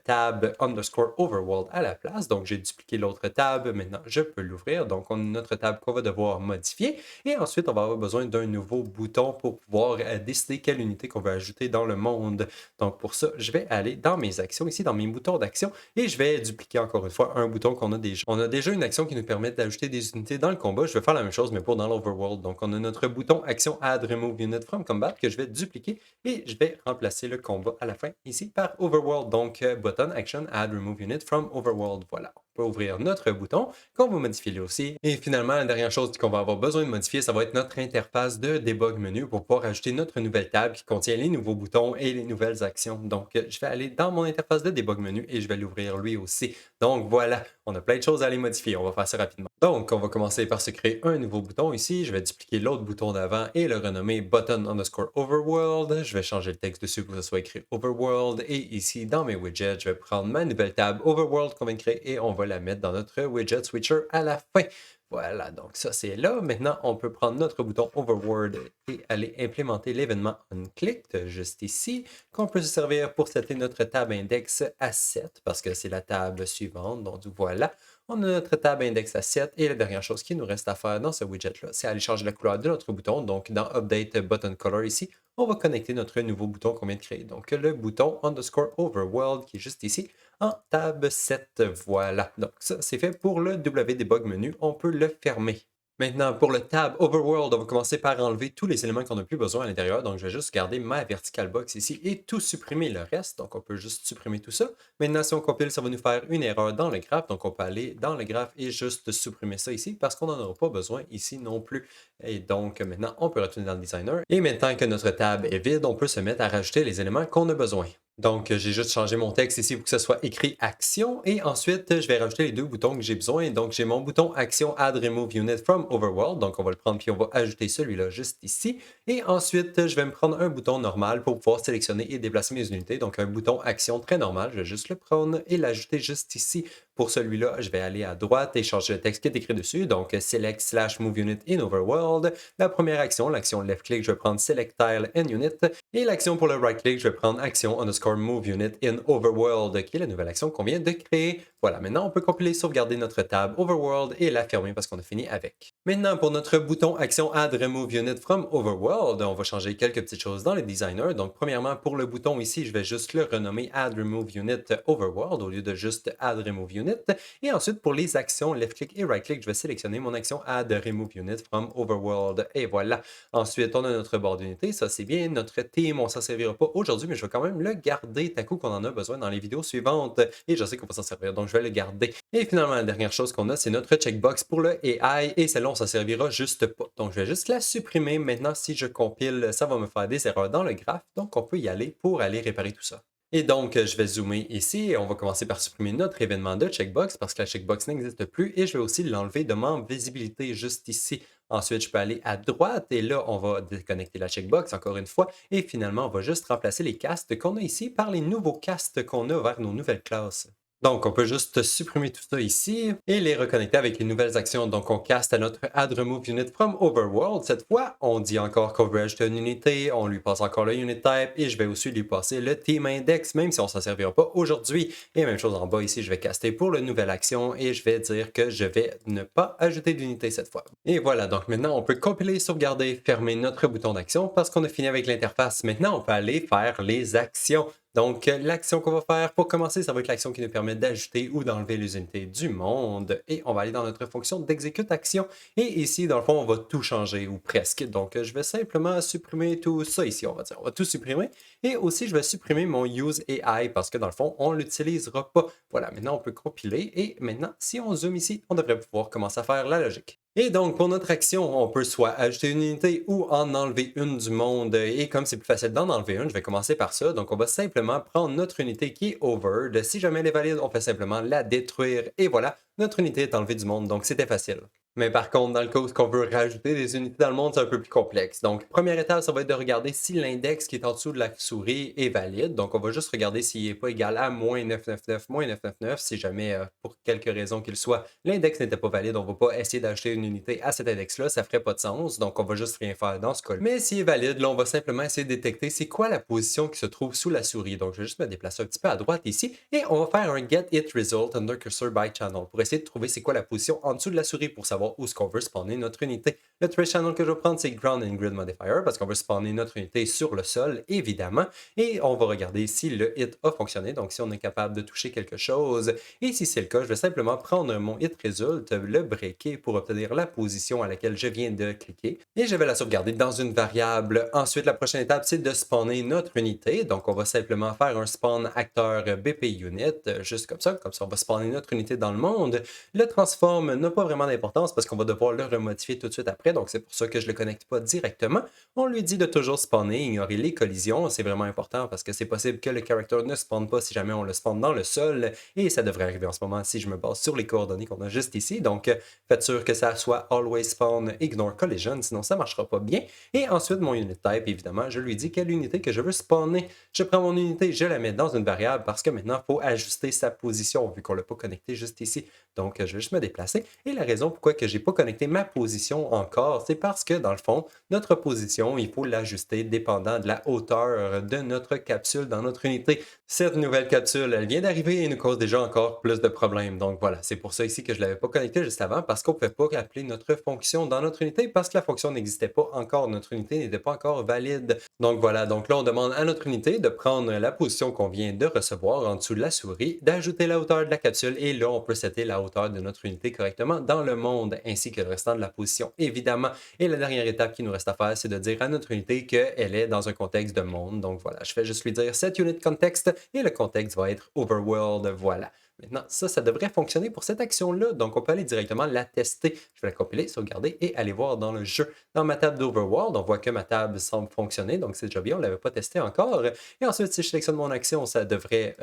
tab underscore overworld à la place. Donc j'ai dupliqué l'autre tab, maintenant je peux l'ouvrir. Donc on a notre tab qu'on va devoir modifier. Et ensuite, on va avoir besoin d'un nouveau bouton pour pouvoir décider quelle unité qu'on veut ajouter dans le monde. Donc pour ça, je vais aller dans mes actions, ici dans mes boutons d'action, et je vais dupliquer encore une fois un bouton qu'on a déjà. On a déjà une action qui nous permet d'ajouter des unités dans le combat. Je vais faire la même chose, mais pour dans l'Overworld. Donc on a notre bouton action Add Remove Unit from Combat que je vais dupliquer et je vais remplacer le combat à la fin ici par Overworld. Donc button action Add Remove Unit from Overworld. Voilà. On peut ouvrir notre bouton qu'on va modifier lui aussi. Et finalement, la dernière chose qu'on va avoir besoin de modifier, ça va être notre interface de debug menu pour pouvoir ajouter notre nouvelle table qui contient les nouveaux boutons et les nouvelles actions. Donc, je vais aller dans mon interface de debug menu et je vais l'ouvrir lui aussi. Donc, voilà, on a plein de choses à aller modifier. On va faire ça rapidement. Donc, on va commencer par se créer un nouveau bouton ici. Je vais dupliquer l'autre bouton d'avant et le renommer button underscore overworld. Je vais changer le texte dessus pour que ce soit écrit overworld. Et ici, dans mes widgets, je vais prendre ma nouvelle table overworld qu'on vient de créer et on va la mettre dans notre widget switcher à la fin. Voilà, donc ça c'est là. Maintenant, on peut prendre notre bouton Overworld et aller implémenter l'événement onClicked juste ici, qu'on peut se servir pour setter notre tab index à 7 parce que c'est la table suivante. Donc voilà, on a notre tab index à 7 et la dernière chose qui nous reste à faire dans ce widget-là, c'est aller changer la couleur de notre bouton. Donc dans Update Button Color ici, on va connecter notre nouveau bouton qu'on vient de créer. Donc le bouton underscore Overworld qui est juste ici en tab 7. Voilà. Donc ça, c'est fait pour le WDebug menu. On peut le fermer. Maintenant, pour le tab Overworld, on va commencer par enlever tous les éléments qu'on n'a plus besoin à l'intérieur. Donc, je vais juste garder ma vertical box ici et tout supprimer le reste. Donc, on peut juste supprimer tout ça. Maintenant, si on compile, ça va nous faire une erreur dans le graphe. Donc, on peut aller dans le graphe et juste supprimer ça ici parce qu'on n'en aura pas besoin ici non plus. Et donc, maintenant, on peut retourner dans le designer. Et maintenant que notre tab est vide, on peut se mettre à rajouter les éléments qu'on a besoin. Donc, j'ai juste changé mon texte ici pour que ce soit écrit action. Et ensuite, je vais rajouter les deux boutons que j'ai besoin. Donc, j'ai mon bouton action Add Remove Unit from Overworld. Donc, on va le prendre puis on va ajouter celui-là juste ici. Et ensuite, je vais me prendre un bouton normal pour pouvoir sélectionner et déplacer mes unités. Donc, un bouton action très normal. Je vais juste le prendre et l'ajouter juste ici. Pour celui-là, je vais aller à droite et changer le texte qui est écrit dessus. Donc, select slash move unit in overworld. La première action, l'action left click, je vais prendre select tile and unit. Et l'action pour le right click, je vais prendre action underscore move unit in overworld, qui est la nouvelle action qu'on vient de créer. Voilà, maintenant on peut compiler, sauvegarder notre table overworld et la fermer parce qu'on a fini avec. Maintenant, pour notre bouton Action Add Remove Unit from Overworld, on va changer quelques petites choses dans le designer. Donc, premièrement, pour le bouton ici, je vais juste le renommer Add Remove Unit Overworld au lieu de juste Add Remove Unit. Et ensuite, pour les actions left-click et right-click, je vais sélectionner mon action Add Remove Unit from Overworld. Et voilà. Ensuite, on a notre bord d'unité. Ça, c'est bien. Notre theme, on ne s'en servira pas aujourd'hui, mais je vais quand même le garder à coup qu'on en a besoin dans les vidéos suivantes. Et je sais qu'on va s'en servir, donc je vais le garder. Et finalement, la dernière chose qu'on a, c'est notre checkbox pour le AI. Et celle-là, on s'en servira juste pas. Donc, je vais juste la supprimer. Maintenant, si je compile, ça va me faire des erreurs dans le graphe. Donc, on peut y aller pour aller réparer tout ça. Et donc, je vais zoomer ici et on va commencer par supprimer notre événement de checkbox parce que la checkbox n'existe plus et je vais aussi l'enlever de ma visibilité juste ici. Ensuite, je peux aller à droite et là, on va déconnecter la checkbox encore une fois et finalement, on va juste remplacer les castes qu'on a ici par les nouveaux castes qu'on a vers nos nouvelles classes. Donc, on peut juste supprimer tout ça ici et les reconnecter avec les nouvelles actions. Donc, on caste à notre Add Remove Unit from Overworld. Cette fois, on dit encore qu'on veut ajouter une unité, on lui passe encore le Unit Type et je vais aussi lui passer le Team Index, même si on ne s'en servira pas aujourd'hui. Et même chose en bas ici, je vais caster pour la nouvelle action et je vais dire que je vais ne pas ajouter d'unité cette fois. Et voilà, donc maintenant, on peut compiler, sauvegarder, fermer notre bouton d'action parce qu'on a fini avec l'interface. Maintenant, on peut aller faire les actions. Donc, l'action qu'on va faire pour commencer, ça va être l'action qui nous permet d'ajouter ou d'enlever les unités du monde. Et on va aller dans notre fonction d'exécute action. Et ici, dans le fond, on va tout changer ou presque. Donc, je vais simplement supprimer tout ça ici, on va dire. On va tout supprimer. Et aussi, je vais supprimer mon use AI parce que dans le fond, on ne l'utilisera pas. Voilà, maintenant, on peut compiler. Et maintenant, si on zoome ici, on devrait pouvoir commencer à faire la logique. Et donc, pour notre action, on peut soit ajouter une unité ou en enlever une du monde. Et comme c'est plus facile d'en enlever une, je vais commencer par ça. Donc, on va simplement prendre notre unité qui est overed. Si jamais elle est valide, on fait simplement la détruire. Et voilà, notre unité est enlevée du monde. Donc, c'était facile. Mais par contre, dans le cas où on veut rajouter des unités dans le monde, c'est un peu plus complexe. Donc, première étape, ça va être de regarder si l'index qui est en dessous de la souris est valide. Donc, on va juste regarder s'il n'est pas égal à -999, -999. Si jamais, pour quelque raison qu'il soit, l'index n'était pas valide, on ne va pas essayer d'ajouter une unité à cet index-là. Ça ne ferait pas de sens. Donc, on va juste rien faire dans ce cas-là. Mais s'il est valide, là, on va simplement essayer de détecter c'est quoi la position qui se trouve sous la souris. Donc, je vais juste me déplacer un petit peu à droite ici et on va faire un get it result under cursor by channel pour essayer de trouver c'est quoi la position en dessous de la souris pour savoir où est-ce qu'on veut spawner notre unité. Le trace channel que je vais prendre, c'est Ground and Grid Modifier parce qu'on veut spawner notre unité sur le sol, évidemment. Et on va regarder si le hit a fonctionné, donc si on est capable de toucher quelque chose. Et si c'est le cas, je vais simplement prendre mon hit result, le breaker pour obtenir la position à laquelle je viens de cliquer. Et je vais la sauvegarder dans une variable. Ensuite, la prochaine étape, c'est de spawner notre unité. Donc, on va simplement faire un spawn acteur BP unit, juste comme ça. Comme ça, on va spawner notre unité dans le monde. Le transform n'a pas vraiment d'importance parce qu'on va devoir le remodifier tout de suite après, donc c'est pour ça que je ne le connecte pas directement. On lui dit de toujours spawner, ignorer les collisions, c'est vraiment important parce que c'est possible que le character ne spawn pas si jamais on le spawn dans le sol, et ça devrait arriver en ce moment si je me base sur les coordonnées qu'on a juste ici, donc faites sûr que ça soit always spawn, ignore collision, sinon ça ne marchera pas bien. Et ensuite, mon unit type, évidemment, je lui dis quelle unité que je veux spawner. Je prends mon unité, je la mets dans une variable parce que maintenant, il faut ajuster sa position vu qu'on ne l'a pas connecté juste ici. Donc, je vais juste me déplacer. Et la raison pourquoi je n'ai pas connecté ma position encore, c'est parce que, dans le fond, notre position, il faut l'ajuster dépendant de la hauteur de notre capsule dans notre unité. Cette nouvelle capsule, elle vient d'arriver et nous cause déjà encore plus de problèmes. Donc voilà, c'est pour ça ici que je ne l'avais pas connecté juste avant, parce qu'on ne pouvait pas appeler notre fonction dans notre unité, parce que la fonction n'existait pas encore, notre unité n'était pas encore valide. Donc voilà, donc là, on demande à notre unité de prendre la position qu'on vient de recevoir en dessous de la souris, d'ajouter la hauteur de la capsule, et là, on peut setter la hauteur de notre unité correctement dans le monde, ainsi que le restant de la position, évidemment. Et la dernière étape qui nous reste à faire, c'est de dire à notre unité qu'elle est dans un contexte de monde. Donc voilà, je vais juste lui dire set unit context, et le contexte va être overworld, voilà. Maintenant, ça devrait fonctionner pour cette action-là. Donc, on peut aller directement la tester. Je vais la compiler, sauvegarder et aller voir dans le jeu. Dans ma table d'Overworld, on voit que ma table semble fonctionner. Donc, c'est déjà bien. On ne l'avait pas testé encore. Et ensuite, si je sélectionne mon action, ça devrait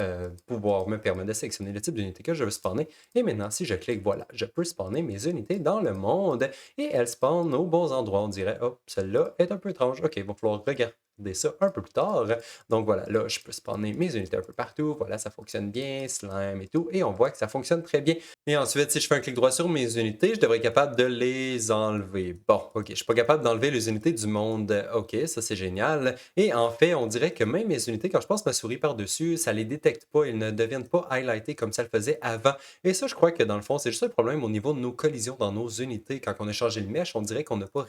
pouvoir me permettre de sélectionner le type d'unité que je veux spawner. Et maintenant, si je clique, voilà, je peux spawner mes unités dans le monde. Et elles spawnent aux bons endroits. On dirait, oh, celle-là est un peu étrange. OK, il va falloir regarder ça un peu plus tard. Donc voilà, là, je peux spawner mes unités un peu partout. Voilà, ça fonctionne bien, slime et tout. Et on voit que ça fonctionne très bien. Et ensuite, si je fais un clic droit sur mes unités, je devrais être capable de les enlever. Bon, OK, je suis pas capable d'enlever les unités du monde. OK, ça c'est génial. Et en fait, on dirait que même mes unités, quand je passe ma souris par-dessus, ça les détecte pas, ils ne deviennent pas highlightés comme ça le faisait avant. Et ça, je crois que dans le fond, c'est juste un problème au niveau de nos collisions dans nos unités. Quand on a changé le mesh, on dirait qu'on n'a pas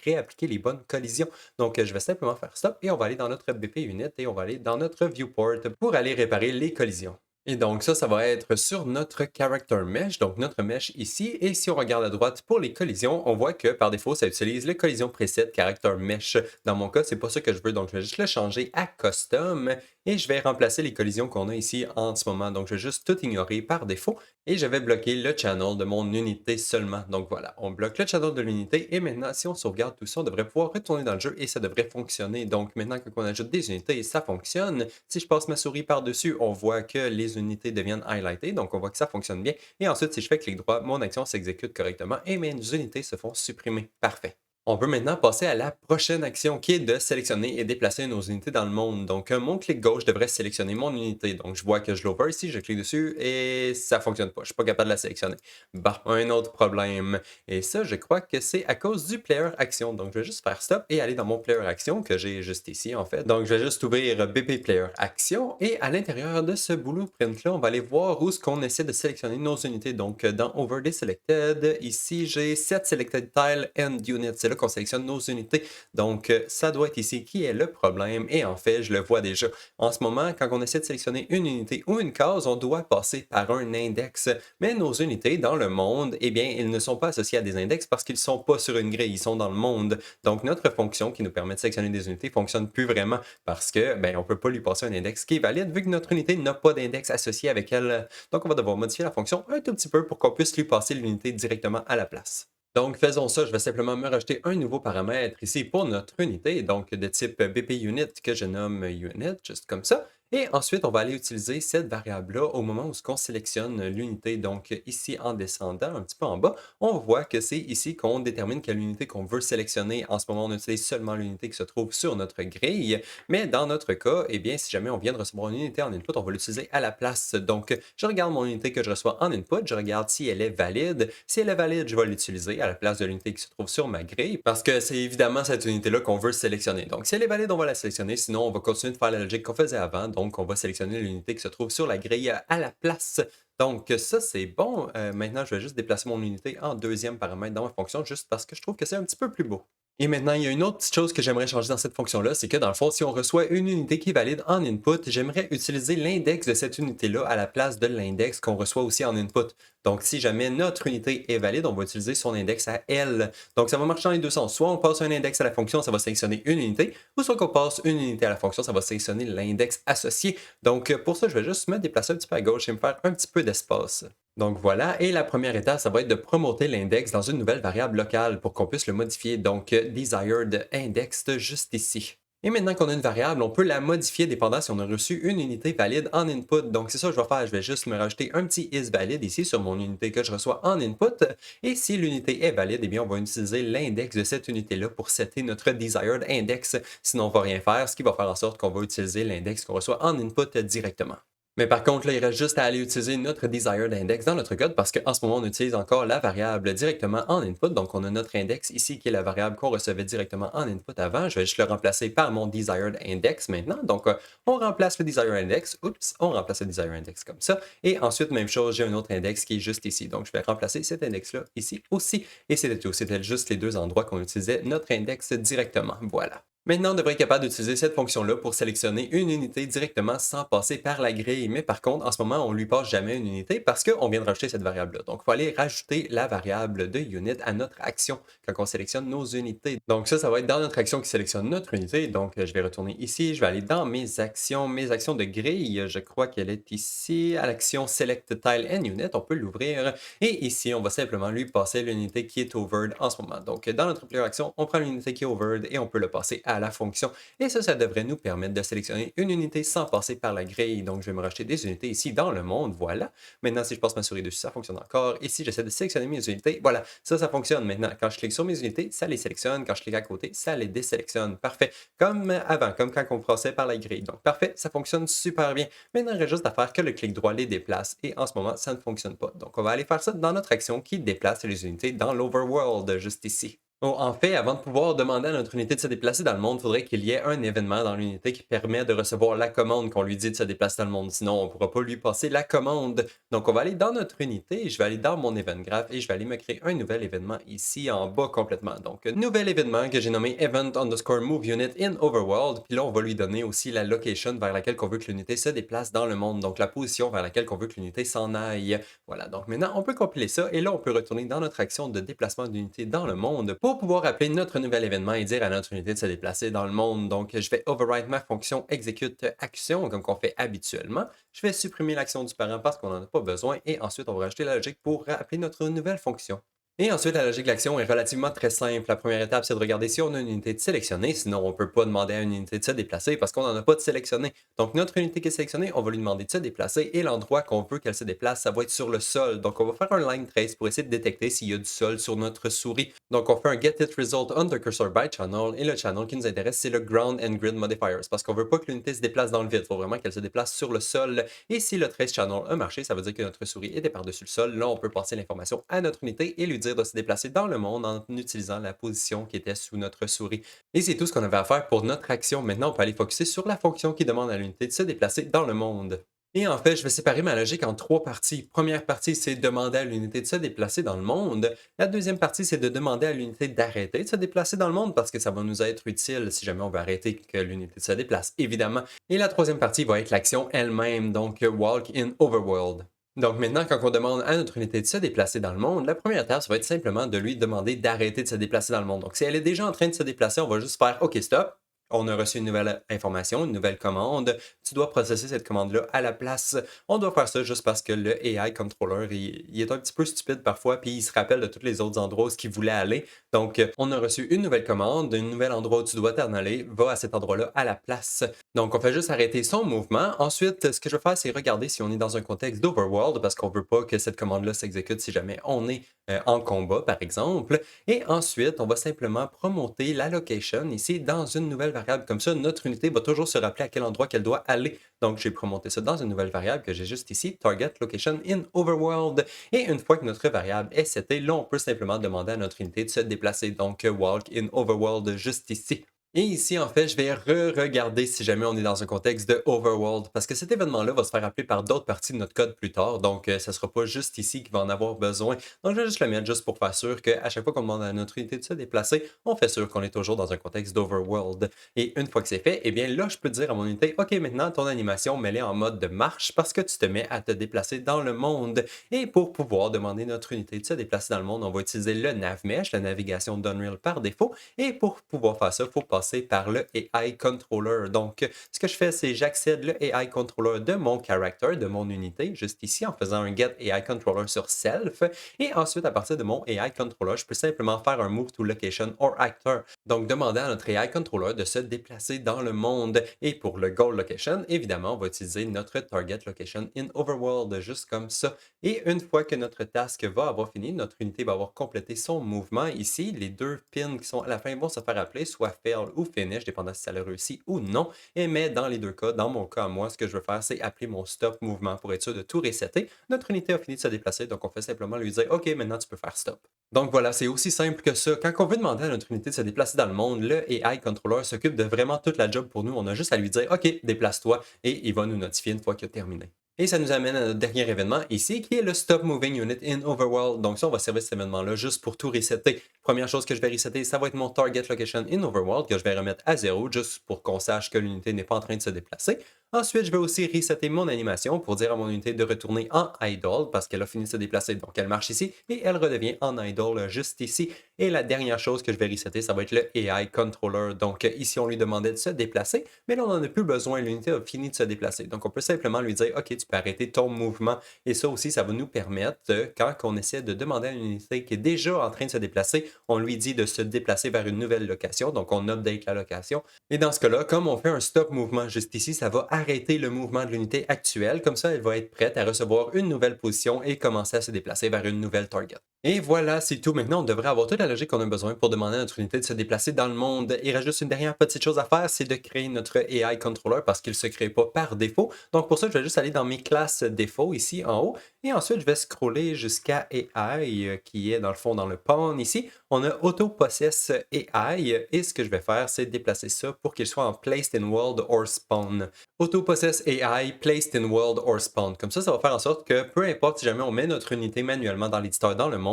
réappliqué les bonnes collisions. Donc, je vais simplement faire stop et on va aller dans notre BP Unit et on va aller dans notre Viewport pour aller réparer les collisions. Et donc ça va être sur notre Character Mesh, donc notre mesh ici. Et si on regarde à droite pour les collisions, on voit que par défaut, ça utilise le collision preset Character Mesh. Dans mon cas, c'est pas ça que je veux, donc je vais juste le changer à Custom. Et je vais remplacer les collisions qu'on a ici en ce moment. Donc je vais juste tout ignorer par défaut. Et je vais bloquer le channel de mon unité seulement. Donc voilà, on bloque le channel de l'unité. Et maintenant, si on sauvegarde tout ça, on devrait pouvoir retourner dans le jeu et ça devrait fonctionner. Donc maintenant, quand on ajoute des unités, ça fonctionne. Si je passe ma souris par-dessus, on voit que les unités deviennent highlightées. Donc on voit que ça fonctionne bien. Et ensuite, si je fais clic droit, mon action s'exécute correctement et mes unités se font supprimer. Parfait. On peut maintenant passer à la prochaine action qui est de sélectionner et déplacer nos unités dans le monde. Donc, mon clic gauche devrait sélectionner mon unité. Donc, je vois que je l'over ici, je clique dessus et ça ne fonctionne pas. Je ne suis pas capable de la sélectionner. Bon, un autre problème. Et ça, je crois que c'est à cause du player action. Donc, je vais juste faire stop et aller dans mon player action que j'ai juste ici en fait. Donc, je vais juste ouvrir BP player action et à l'intérieur de ce blueprint-là, on va aller voir où est-ce qu'on essaie de sélectionner nos unités. Donc, dans Over Deselected, ici, j'ai Set Selected Tile and Unit. C'est là qu'on sélectionne nos unités. Donc, ça doit être ici qui est le problème. Et en fait, je le vois déjà. En ce moment, quand on essaie de sélectionner une unité ou une case, on doit passer par un index. Mais nos unités dans le monde, eh bien, ils ne sont pas associés à des index parce qu'ils ne sont pas sur une grille, ils sont dans le monde. Donc, notre fonction qui nous permet de sélectionner des unités ne fonctionne plus vraiment parce que, ben, on ne peut pas lui passer un index qui est valide vu que notre unité n'a pas d'index associé avec elle. Donc, on va devoir modifier la fonction un tout petit peu pour qu'on puisse lui passer l'unité directement à la place. Donc, faisons ça. Je vais simplement me rajouter un nouveau paramètre ici pour notre unité, donc de type BP Unit que je nomme Unit, juste comme ça. Et ensuite, on va aller utiliser cette variable-là au moment où on sélectionne l'unité. Donc, ici, en descendant un petit peu en bas, on voit que c'est ici qu'on détermine quelle unité qu'on veut sélectionner. En ce moment, on utilise seulement l'unité qui se trouve sur notre grille. Mais dans notre cas, eh bien, si jamais on vient de recevoir une unité en input, on va l'utiliser à la place. Donc, je regarde mon unité que je reçois en input, je regarde si elle est valide. Si elle est valide, je vais l'utiliser à la place de l'unité qui se trouve sur ma grille parce que c'est évidemment cette unité-là qu'on veut sélectionner. Donc, si elle est valide, on va la sélectionner. Sinon, on va continuer de faire la logique qu'on faisait avant. Donc, on va sélectionner l'unité qui se trouve sur la grille à la place. Donc, ça, c'est bon. Maintenant, je vais juste déplacer mon unité en deuxième paramètre dans ma fonction juste parce que je trouve que c'est un petit peu plus beau. Et maintenant, il y a une autre petite chose que j'aimerais changer dans cette fonction-là, c'est que dans le fond, si on reçoit une unité qui est valide en input, j'aimerais utiliser l'index de cette unité-là à la place de l'index qu'on reçoit aussi en input. Donc, si jamais notre unité est valide, on va utiliser son index à elle. Donc, ça va marcher dans les deux sens. Soit on passe un index à la fonction, ça va sélectionner une unité, ou soit qu'on passe une unité à la fonction, ça va sélectionner l'index associé. Donc, pour ça, je vais juste me déplacer un petit peu à gauche et me faire un petit peu d'espace. Donc voilà, et la première étape, ça va être de promoter l'index dans une nouvelle variable locale pour qu'on puisse le modifier. Donc, desired index juste ici. Et maintenant qu'on a une variable, on peut la modifier dépendant si on a reçu une unité valide en input. Donc, c'est ça que je vais faire. Je vais juste me rajouter un petit isValid ici sur mon unité que je reçois en input. Et si l'unité est valide, eh bien, on va utiliser l'index de cette unité-là pour setter notre desired index. Sinon, on ne va rien faire, ce qui va faire en sorte qu'on va utiliser l'index qu'on reçoit en input directement. Mais par contre, là, il reste juste à aller utiliser notre desired index dans notre code parce qu'en ce moment, on utilise encore la variable directement en input. Donc, on a notre index ici qui est la variable qu'on recevait directement en input avant. Je vais juste le remplacer par mon desired index maintenant. Donc, on remplace le desired index. Oups, on remplace le desired index comme ça. Et ensuite, même chose, j'ai un autre index qui est juste ici. Donc, je vais remplacer cet index-là ici aussi. Et c'était tout. C'était juste les deux endroits qu'on utilisait notre index directement. Voilà. Maintenant, on devrait être capable d'utiliser cette fonction-là pour sélectionner une unité directement sans passer par la grille. Mais par contre, en ce moment, on ne lui passe jamais une unité parce qu'on vient de rajouter cette variable-là. Donc, il faut aller rajouter la variable de unit à notre action quand on sélectionne nos unités. Donc, ça va être dans notre action qui sélectionne notre unité. Donc, je vais retourner ici. Je vais aller dans mes actions de grille. Je crois qu'elle est ici à l'action Select Tile and Unit. On peut l'ouvrir. Et ici, on va simplement lui passer l'unité qui est overed en ce moment. Donc, dans notre player action, on prend l'unité qui est overed et on peut le passer à à la fonction. Et ça devrait nous permettre de sélectionner une unité sans passer par la grille. Donc, je vais me racheter des unités ici dans le monde, voilà. Maintenant, si je passe ma souris dessus, ça fonctionne encore. Et si j'essaie de sélectionner mes unités, voilà, ça fonctionne. Maintenant, quand je clique sur mes unités, ça les sélectionne. Quand je clique à côté, ça les désélectionne. Parfait. Comme avant, comme quand on passait par la grille. Donc, parfait, ça fonctionne super bien. Maintenant, il reste juste à faire que le clic droit les déplace. Et en ce moment, ça ne fonctionne pas. Donc, on va aller faire ça dans notre action qui déplace les unités dans l'overworld, juste ici. Oh, en fait, avant de pouvoir demander à notre unité de se déplacer dans le monde, il faudrait qu'il y ait un événement dans l'unité qui permet de recevoir la commande qu'on lui dit de se déplacer dans le monde. Sinon, on ne pourra pas lui passer la commande. Donc, on va aller dans notre unité, je vais aller dans mon event graph et je vais aller me créer un nouvel événement ici en bas complètement. Donc, nouvel événement que j'ai nommé event underscore move unit in overworld. Puis là, on va lui donner aussi la location vers laquelle on veut que l'unité se déplace dans le monde. Donc, la position vers laquelle on veut que l'unité s'en aille. Voilà, donc maintenant, on peut compiler ça et là, on peut retourner dans notre action de déplacement d'unité dans le monde pour pouvoir appeler notre nouvel événement et dire à notre unité de se déplacer dans le monde. Donc, je vais override ma fonction execute action comme on fait habituellement. Je vais supprimer l'action du parent parce qu'on n'en a pas besoin et ensuite, on va rajouter la logique pour appeler notre nouvelle fonction. Et ensuite, la logique de l'action est relativement très simple. La première étape, c'est de regarder si on a une unité de sélectionnée. Sinon, on ne peut pas demander à une unité de se déplacer parce qu'on n'en a pas de sélectionné. Donc, notre unité qui est sélectionnée, on va lui demander de se déplacer et l'endroit qu'on veut qu'elle se déplace, ça va être sur le sol. Donc, on va faire un line trace pour essayer de détecter s'il y a du sol sur notre souris. Donc, on fait un get it result under cursor by channel et le channel qui nous intéresse, c'est le ground and grid modifiers parce qu'on ne veut pas que l'unité se déplace dans le vide. Il faut vraiment qu'elle se déplace sur le sol. Et si le trace channel a marché, ça veut dire que notre souris était par-dessus le sol. Là, on peut passer l'information à notre unité et lui dire de se déplacer dans le monde en utilisant la position qui était sous notre souris. Et c'est tout ce qu'on avait à faire pour notre action. Maintenant, on peut aller focuser sur la fonction qui demande à l'unité de se déplacer dans le monde. Et en fait, je vais séparer ma logique en trois parties. Première partie, c'est demander à l'unité de se déplacer dans le monde. La deuxième partie, c'est de demander à l'unité d'arrêter de se déplacer dans le monde parce que ça va nous être utile si jamais on veut arrêter que l'unité se déplace, évidemment. Et la troisième partie va être l'action elle-même, donc walk in overworld. Donc maintenant, quand on demande à notre unité de se déplacer dans le monde, la première étape, ça va être simplement de lui demander d'arrêter de se déplacer dans le monde. Donc si elle est déjà en train de se déplacer, on va juste faire OK, stop. On a reçu une nouvelle information, une nouvelle commande. Tu dois processer cette commande-là à la place. On doit faire ça juste parce que le AI controller, il est un petit peu stupide parfois, puis il se rappelle de tous les autres endroits où il voulait aller. Donc, on a reçu une nouvelle commande, un nouvel endroit où tu dois t'en aller, va à cet endroit-là à la place. Donc, on fait juste arrêter son mouvement. Ensuite, ce que je vais faire, c'est regarder si on est dans un contexte d'overworld, parce qu'on ne veut pas que cette commande-là s'exécute si jamais on est en combat, par exemple. Et ensuite, on va simplement promoter la location ici dans une nouvelle variable. Comme ça, notre unité va toujours se rappeler à quel endroit qu'elle doit aller. Donc, j'ai promoté ça dans une nouvelle variable que j'ai juste ici, target location in overworld. Et une fois que notre variable est setée, là, on peut simplement demander à notre unité de se déplacer. Donc, walk in overworld juste ici. Et ici, en fait, je vais re-regarder si jamais on est dans un contexte de overworld, parce que cet événement-là va se faire appeler par d'autres parties de notre code plus tard, donc ça ne sera pas juste ici qu'il va en avoir besoin. Donc, je vais juste le mettre juste pour faire sûr qu'à chaque fois qu'on demande à notre unité de se déplacer, on fait sûr qu'on est toujours dans un contexte d'overworld. Et une fois que c'est fait, eh bien là, je peux dire à mon unité, OK, maintenant, ton animation, mets-la en mode de marche parce que tu te mets à te déplacer dans le monde. Et pour pouvoir demander notre unité de se déplacer dans le monde, on va utiliser le navmesh, la navigation d'Unreal par défaut. Et pour pouvoir faire ça, il faut passer par le AI Controller. Donc, ce que je fais, c'est j'accède le AI Controller de mon character, de mon unité, juste ici, en faisant un get AI Controller sur self. Et ensuite, à partir de mon AI Controller, je peux simplement faire un move to location or actor. Donc, demander à notre AI Controller de se déplacer dans le monde. Et pour le goal location, évidemment, on va utiliser notre target location in overworld, juste comme ça. Et une fois que notre task va avoir fini, notre unité va avoir complété son mouvement ici. Les deux pins qui sont à la fin vont se faire appeler soit fail ou finish, dépendant si ça l'a réussi ou non. Et mais dans les deux cas, dans mon cas, moi, ce que je veux faire, c'est appeler mon stop mouvement pour être sûr de tout resetter. Notre unité a fini de se déplacer, donc on fait simplement lui dire OK, maintenant tu peux faire stop. Donc voilà, c'est aussi simple que ça. Quand on veut demander à notre unité de se déplacer dans le monde, le AI controller s'occupe de vraiment toute la job pour nous. On a juste à lui dire OK, déplace-toi et il va nous notifier une fois qu'il a terminé. Et ça nous amène à notre dernier événement ici, qui est le Stop Moving Unit in Overworld. Donc ça, on va servir cet événement-là juste pour tout resetter. Première chose que je vais resetter, ça va être mon Target Location in Overworld, que je vais remettre à 0, juste pour qu'on sache que l'unité n'est pas en train de se déplacer. Ensuite, je vais aussi resetter mon animation pour dire à mon unité de retourner en idle parce qu'elle a fini de se déplacer. Donc, elle marche ici et elle redevient en idle juste ici. Et la dernière chose que je vais resetter, ça va être le AI controller. Donc, ici, on lui demandait de se déplacer, mais là, on n'en a plus besoin. L'unité a fini de se déplacer. Donc, on peut simplement lui dire, OK, tu peux arrêter ton mouvement. Et ça aussi, ça va nous permettre, quand on essaie de demander à une unité qui est déjà en train de se déplacer, on lui dit de se déplacer vers une nouvelle location. Donc, on update la location. Et dans ce cas-là, comme on fait un stop mouvement juste ici, ça va arrêter le mouvement de l'unité actuelle. Comme ça, elle va être prête à recevoir une nouvelle position et commencer à se déplacer vers une nouvelle target. Et voilà, c'est tout. Maintenant, on devrait avoir toute la logique qu'on a besoin pour demander à notre unité de se déplacer dans le monde. Il reste juste une dernière petite chose à faire, c'est de créer notre AI controller parce qu'il ne se crée pas par défaut. Donc pour ça, je vais juste aller dans mes classes défauts ici en haut. Et ensuite, je vais scroller jusqu'à AI, qui est dans le fond dans le pawn ici. On a Auto-Possess AI. Et ce que je vais faire, c'est déplacer ça pour qu'il soit en Placed in World or Spawn. Auto-Possess AI, Placed in World or Spawn. Comme ça va faire en sorte que peu importe si jamais on met notre unité manuellement dans l'éditeur dans le monde,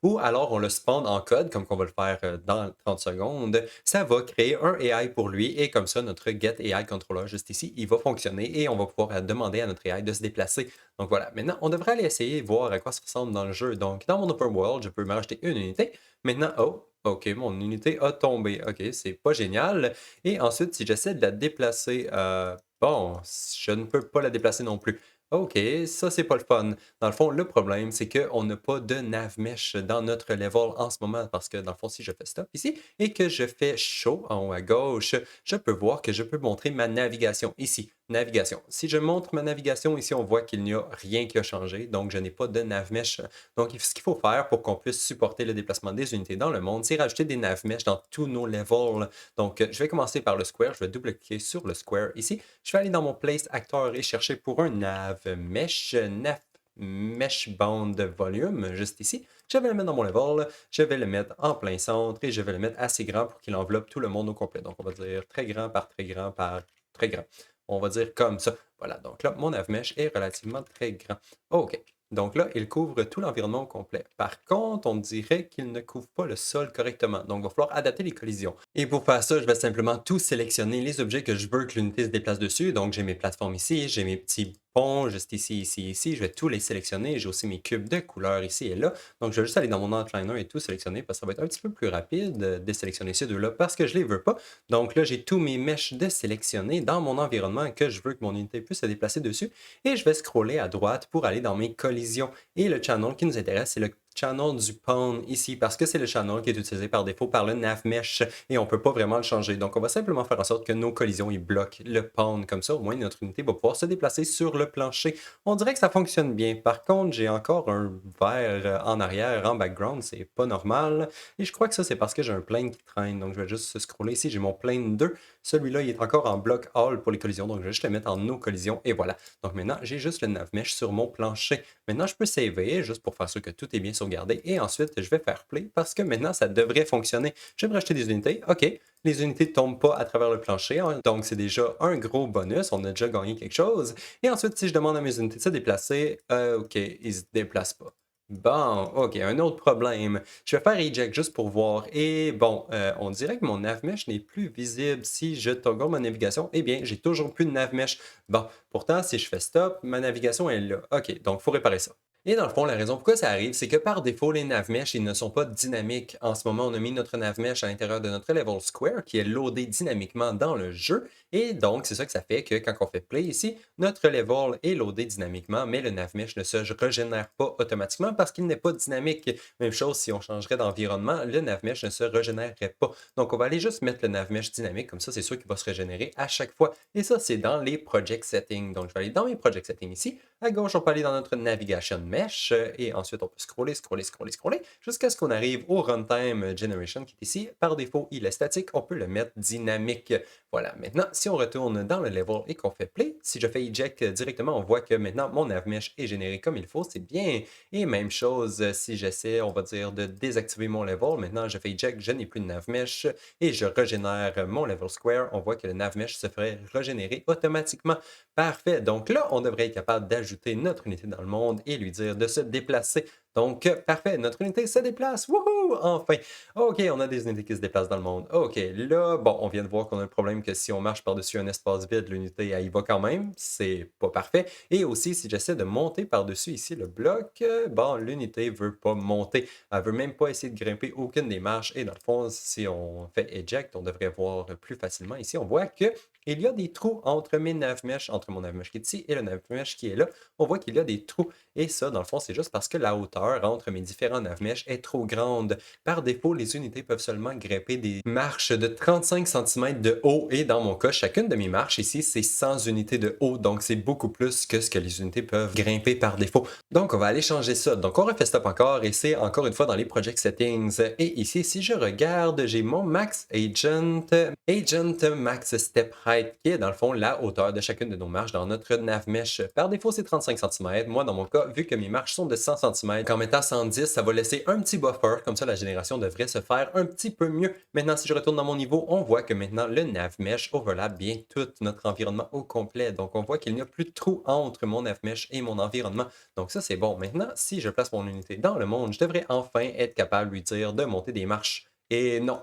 ou alors on le spawn en code, comme qu'on va le faire dans 30 secondes, ça va créer un AI pour lui et comme ça, notre Get AI Controller juste ici, il va fonctionner et on va pouvoir demander à notre AI de se déplacer. Donc voilà, maintenant, on devrait aller essayer de voir à quoi ça ressemble dans le jeu. Donc, dans mon open world, je peux me racheter une unité. Maintenant, oh, OK, mon unité a tombé. OK, c'est pas génial. Et ensuite, si j'essaie de la déplacer, bon, je ne peux pas la déplacer non plus. OK, ça, c'est pas le fun. Dans le fond, le problème, c'est qu'on n'a pas de navmesh dans notre level en ce moment parce que, dans le fond, si je fais stop ici et que je fais show en haut à gauche, je peux voir que je peux montrer ma navigation ici. Navigation. Si je montre ma navigation ici, on voit qu'il n'y a rien qui a changé, donc je n'ai pas de navmesh. Donc, ce qu'il faut faire pour qu'on puisse supporter le déplacement des unités dans le monde, c'est rajouter des navmesh dans tous nos levels. Donc, je vais commencer par le square. Je vais double-cliquer sur le square ici. Je vais aller dans mon place acteur et chercher pour un navmesh, mesh bound volume, juste ici. Je vais le mettre dans mon level, je vais le mettre en plein centre et je vais le mettre assez grand pour qu'il enveloppe tout le monde au complet. Donc, on va dire très grand par très grand par très grand. On va dire comme ça. Voilà, donc là, mon navmesh est relativement très grand. OK. Donc là, il couvre tout l'environnement au complet. Par contre, on dirait qu'il ne couvre pas le sol correctement. Donc, il va falloir adapter les collisions. Et pour faire ça, je vais simplement tout sélectionner les objets que je veux que l'unité se déplace dessus. Donc, j'ai mes plateformes ici, j'ai mes petits ponts juste ici, ici, ici. Je vais tous les sélectionner. J'ai aussi mes cubes de couleurs ici et là. Donc, je vais juste aller dans mon outliner et tout sélectionner parce que ça va être un petit peu plus rapide de désélectionner ces deux-là parce que je ne les veux pas. Donc là, j'ai tous mes mèches de sélectionner dans mon environnement que je veux que mon unité puisse se déplacer dessus. Et je vais scroller à droite pour aller dans mes collisions. Et le channel qui nous intéresse, c'est le channel du pawn ici parce que c'est le channel qui est utilisé par défaut par le navmesh et on ne peut pas vraiment le changer. Donc, on va simplement faire en sorte que nos collisions ils bloquent le pawn. Comme ça, au moins, notre unité va pouvoir se déplacer sur le plancher. On dirait que ça fonctionne bien. Par contre, j'ai encore un vert en arrière, en background. C'est pas normal. Et je crois que ça, c'est parce que j'ai un plane qui traîne. Donc, je vais juste scroller ici. J'ai mon plane 2. Celui-là, il est encore en block all pour les collisions. Donc, je vais juste le mettre en no collision. Et voilà. Donc, maintenant, j'ai juste le navmesh sur mon plancher. Maintenant, je peux saver juste pour faire sûr que tout est bien sauvegardé. Et ensuite, je vais faire play parce que maintenant, ça devrait fonctionner. Je vais me racheter des unités. OK. Les unités ne tombent pas à travers le plancher. Donc, c'est déjà un gros bonus. On a déjà gagné quelque chose. Et ensuite, si je demande à mes unités de se déplacer, OK, ils ne se déplacent pas. Bon, OK, un autre problème. Je vais faire eject juste pour voir. Et bon, on dirait que mon navmesh n'est plus visible. Si je toggle ma navigation, eh bien, j'ai toujours plus de navmesh. Bon, pourtant, si je fais stop, ma navigation est là. OK, donc il faut réparer ça. Et dans le fond, la raison pourquoi ça arrive, c'est que par défaut, les navmesh, ils ne sont pas dynamiques. En ce moment, on a mis notre navmesh à l'intérieur de notre level square qui est loadé dynamiquement dans le jeu. Et donc, c'est ça que ça fait que quand on fait play ici, notre level est loadé dynamiquement, mais le navmesh ne se régénère pas automatiquement parce qu'il n'est pas dynamique. Même chose si on changerait d'environnement, le navmesh ne se régénérerait pas. Donc, on va aller juste mettre le navmesh dynamique, comme ça, c'est sûr qu'il va se régénérer à chaque fois. Et ça, c'est dans les project settings. Donc, je vais aller dans mes project settings ici. À gauche, on peut aller dans notre navigation mesh et ensuite on peut scroller, scroller, scroller, scroller jusqu'à ce qu'on arrive au runtime generation qui est ici. Par défaut, il est statique, on peut le mettre dynamique. Voilà, maintenant, si on retourne dans le level et qu'on fait play, si je fais eject directement, on voit que maintenant mon navmesh est généré comme il faut, c'est bien. Et même chose, si j'essaie, on va dire, de désactiver mon level, maintenant je fais eject, je n'ai plus de navmesh et je régénère mon level square, on voit que le navmesh se ferait régénérer automatiquement. Parfait, donc là, on devrait être capable d'ajouter notre unité dans le monde et lui dire de se déplacer. Donc, parfait, notre unité se déplace. Wouhou! Enfin! OK, on a des unités qui se déplacent dans le monde. OK, là, bon, on vient de voir qu'on a le problème que si on marche par-dessus un espace vide, l'unité, elle y va quand même. C'est pas parfait. Et aussi, si j'essaie de monter par-dessus ici le bloc, bon, l'unité veut pas monter. Elle veut même pas essayer de grimper aucune des marches. Et dans le fond, si on fait eject, on devrait voir plus facilement ici. On voit que il y a des trous entre mes navmèches, entre mon navmèche qui est ici et le navmèche qui est là. On voit qu'il y a des trous. Et ça, dans le fond, c'est juste parce que la hauteur entre mes différents navmèches est trop grande. Par défaut, les unités peuvent seulement grimper des marches de 35 centimètres de haut. Et dans mon cas, chacune de mes marches ici, c'est 100 unités de haut. Donc, c'est beaucoup plus que ce que les unités peuvent grimper par défaut. Donc, on va aller changer ça. Donc, on refait stop encore et c'est encore une fois dans les Project Settings. Et ici, si je regarde, j'ai mon Max Agent, Agent Max Step Height, qui est dans le fond la hauteur de chacune de nos marches dans notre navmesh. Par défaut, c'est 35 centimètres. Moi, dans mon cas, vu que mes marches sont de 100 centimètres, en mettant 110, ça va laisser un petit buffer. Comme ça, la génération devrait se faire un petit peu mieux. Maintenant, si je retourne dans mon niveau, on voit que maintenant, le navmesh overlap bien tout notre environnement au complet. Donc, on voit qu'il n'y a plus de trou entre mon navmesh et mon environnement. Donc, ça, c'est bon. Maintenant, si je place mon unité dans le monde, je devrais enfin être capable de lui dire de monter des marches. Et non,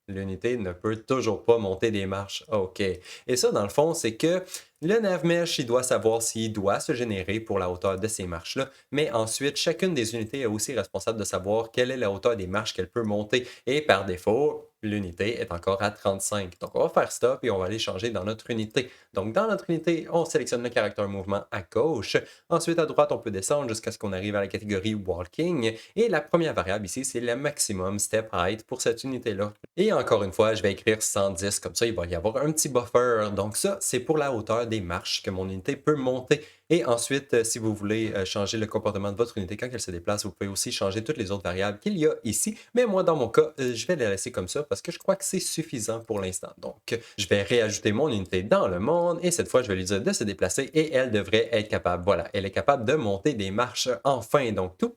l'unité ne peut toujours pas monter des marches. OK. Et ça, dans le fond, c'est que le navmesh, il doit savoir s'il doit se générer pour la hauteur de ces marches-là. Mais ensuite, chacune des unités est aussi responsable de savoir quelle est la hauteur des marches qu'elle peut monter. Et par défaut, l'unité est encore à 35. Donc, on va faire stop et on va aller changer dans notre unité. Donc, dans notre unité, on sélectionne le caractère mouvement à gauche. Ensuite, à droite, on peut descendre jusqu'à ce qu'on arrive à la catégorie walking. Et la première variable ici, c'est le maximum step height pour cette unité-là. Et encore une fois, je vais écrire 110. Comme ça, il va y avoir un petit buffer. Donc, ça, c'est pour la hauteur des marches que mon unité peut monter. Et ensuite, si vous voulez changer le comportement de votre unité quand elle se déplace, vous pouvez aussi changer toutes les autres variables qu'il y a ici. Mais moi, dans mon cas, je vais les laisser comme ça parce que je crois que c'est suffisant pour l'instant. Donc, je vais réajouter mon unité dans le monde et cette fois, je vais lui dire de se déplacer et elle devrait être capable. Voilà, elle est capable de monter des marches enfin. Donc, tout,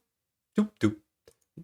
tout, tout.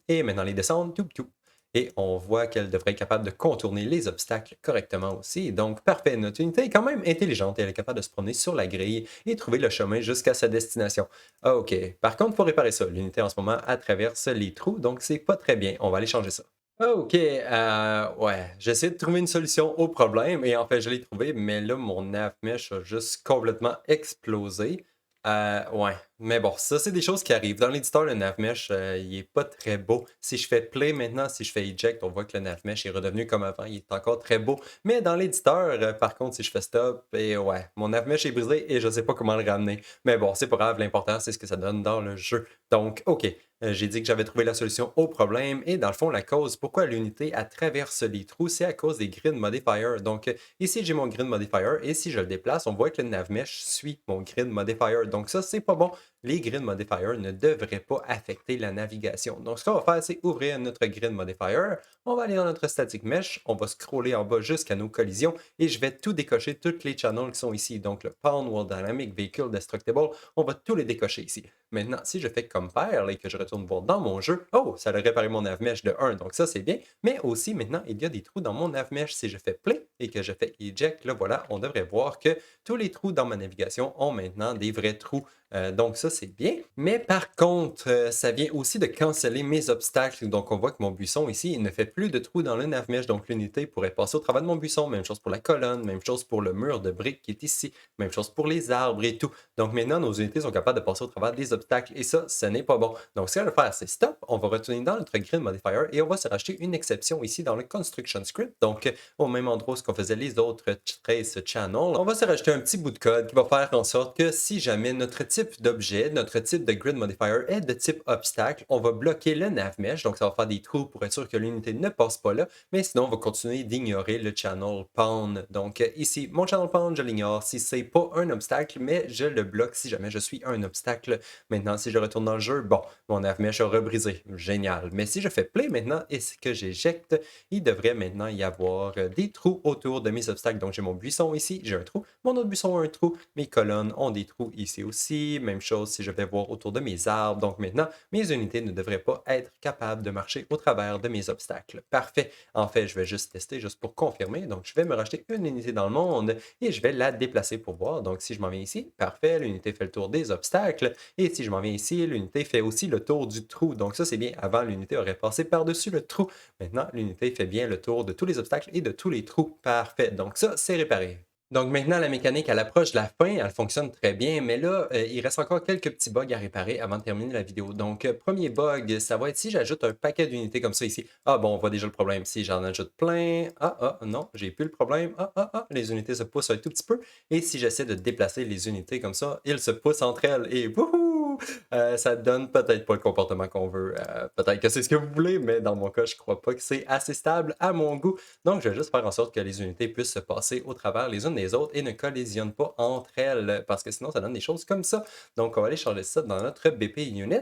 Et maintenant, les descendre, tout, tout. Et on voit qu'elle devrait être capable de contourner les obstacles correctement aussi. Donc, parfait, notre unité est quand même intelligente et elle est capable de se promener sur la grille et trouver le chemin jusqu'à sa destination. OK. Par contre, il faut réparer ça. L'unité en ce moment, elle traverse les trous, donc c'est pas très bien. On va aller changer ça. OK, ouais, j'ai essayé de trouver une solution au problème et en fait, je l'ai trouvé, mais là, mon navmesh a juste complètement explosé. Ouais, mais bon, ça, c'est des choses qui arrivent. Dans l'éditeur, le navmesh, il est pas très beau. Si je fais play maintenant, si je fais eject, on voit que le navmesh est redevenu comme avant. Il est encore très beau. Mais dans l'éditeur, par contre, si je fais stop, et ouais, mon navmesh est brisé et je sais pas comment le ramener. Mais bon, c'est pas grave, l'important, c'est ce que ça donne dans le jeu. Donc, OK. J'ai dit que j'avais trouvé la solution au problème et dans le fond, la cause pourquoi l'unité elle traverse les trous, c'est à cause des grid modifiers. Donc ici, j'ai mon grid modifier et si je le déplace, on voit que le navmesh suit mon grid modifier. Donc ça, c'est pas bon. Les grid modifiers ne devraient pas affecter la navigation. Donc ce qu'on va faire, c'est ouvrir notre grid modifier. On va aller dans notre static mesh, on va scroller en bas jusqu'à nos collisions et je vais tout décocher, toutes les channels qui sont ici. Donc le Pound, World Dynamic, Vehicle, Destructible, on va tous les décocher ici. Maintenant, si je fais compare et que je retourne voir dans mon jeu, oh, ça a réparé mon navmesh de 1, donc ça c'est bien. Mais aussi, maintenant, il y a des trous dans mon navmesh. Si je fais play et que je fais eject, là voilà, on devrait voir que tous les trous dans ma navigation ont maintenant des vrais trous. Donc ça, c'est bien. Mais par contre, ça vient aussi de canceller mes obstacles. Donc on voit que mon buisson ici, il ne fait plus de trous dans le navmesh. Donc l'unité pourrait passer au travers de mon buisson. Même chose pour la colonne, même chose pour le mur de briques qui est ici, même chose pour les arbres et tout. Donc maintenant, nos unités sont capables de passer au travers des obstacles et ça, ce n'est pas bon. Donc ce qu'on va faire, c'est stop. On va retourner dans notre grid modifier et on va se racheter une exception ici dans le construction script. Donc au même endroit où on faisait les autres trace channels, on va se rajouter un petit bout de code qui va faire en sorte que si jamais notre type d'objet, notre type de grid modifier est de type obstacle, on va bloquer le navmesh, donc ça va faire des trous pour être sûr que l'unité ne passe pas là, mais sinon on va continuer d'ignorer le channel pound. Donc ici, mon channel pound, je l'ignore si c'est pas un obstacle, mais je le bloque si jamais je suis un obstacle. Maintenant, si je retourne dans le jeu, bon, mon navmesh a rebrisé, génial. Mais si je fais play maintenant et que j'éjecte, il devrait maintenant y avoir des trous autour autour de mes obstacles. Donc, j'ai mon buisson ici, j'ai un trou. Mon autre buisson a un trou. Mes colonnes ont des trous ici aussi. Même chose si je vais voir autour de mes arbres. Donc, maintenant, mes unités ne devraient pas être capables de marcher au travers de mes obstacles. Parfait. En fait, je vais juste tester, juste pour confirmer. Donc, je vais me racheter une unité dans le monde et je vais la déplacer pour voir. Donc, si je m'en viens ici, parfait, l'unité fait le tour des obstacles. Et si je m'en viens ici, l'unité fait aussi le tour du trou. Donc, ça, c'est bien. Avant, l'unité aurait passé par-dessus le trou. Maintenant, l'unité fait bien le tour de tous les obstacles et de tous les trous. Parfait. Donc, ça, c'est réparé. Donc maintenant, la mécanique à l'approche de la fin, elle fonctionne très bien, mais là, il reste encore quelques petits bugs à réparer avant de terminer la vidéo. Donc, premier bug, ça va être si j'ajoute un paquet d'unités comme ça ici. Ah bon, on voit déjà le problème. Si j'en ajoute plein, non, j'ai plus le problème. Les unités se poussent un tout petit peu. Et si j'essaie de déplacer les unités comme ça, ils se poussent entre elles et wouhou! Ça donne peut-être pas le comportement qu'on veut. Peut-être que c'est ce que vous voulez, mais dans mon cas, je crois pas que c'est assez stable à mon goût. Donc, je vais juste faire en sorte que les unités puissent se passer au travers les unes des autres et ne collisionnent pas entre elles, parce que sinon, ça donne des choses comme ça. Donc, on va aller changer ça dans notre BP Unit.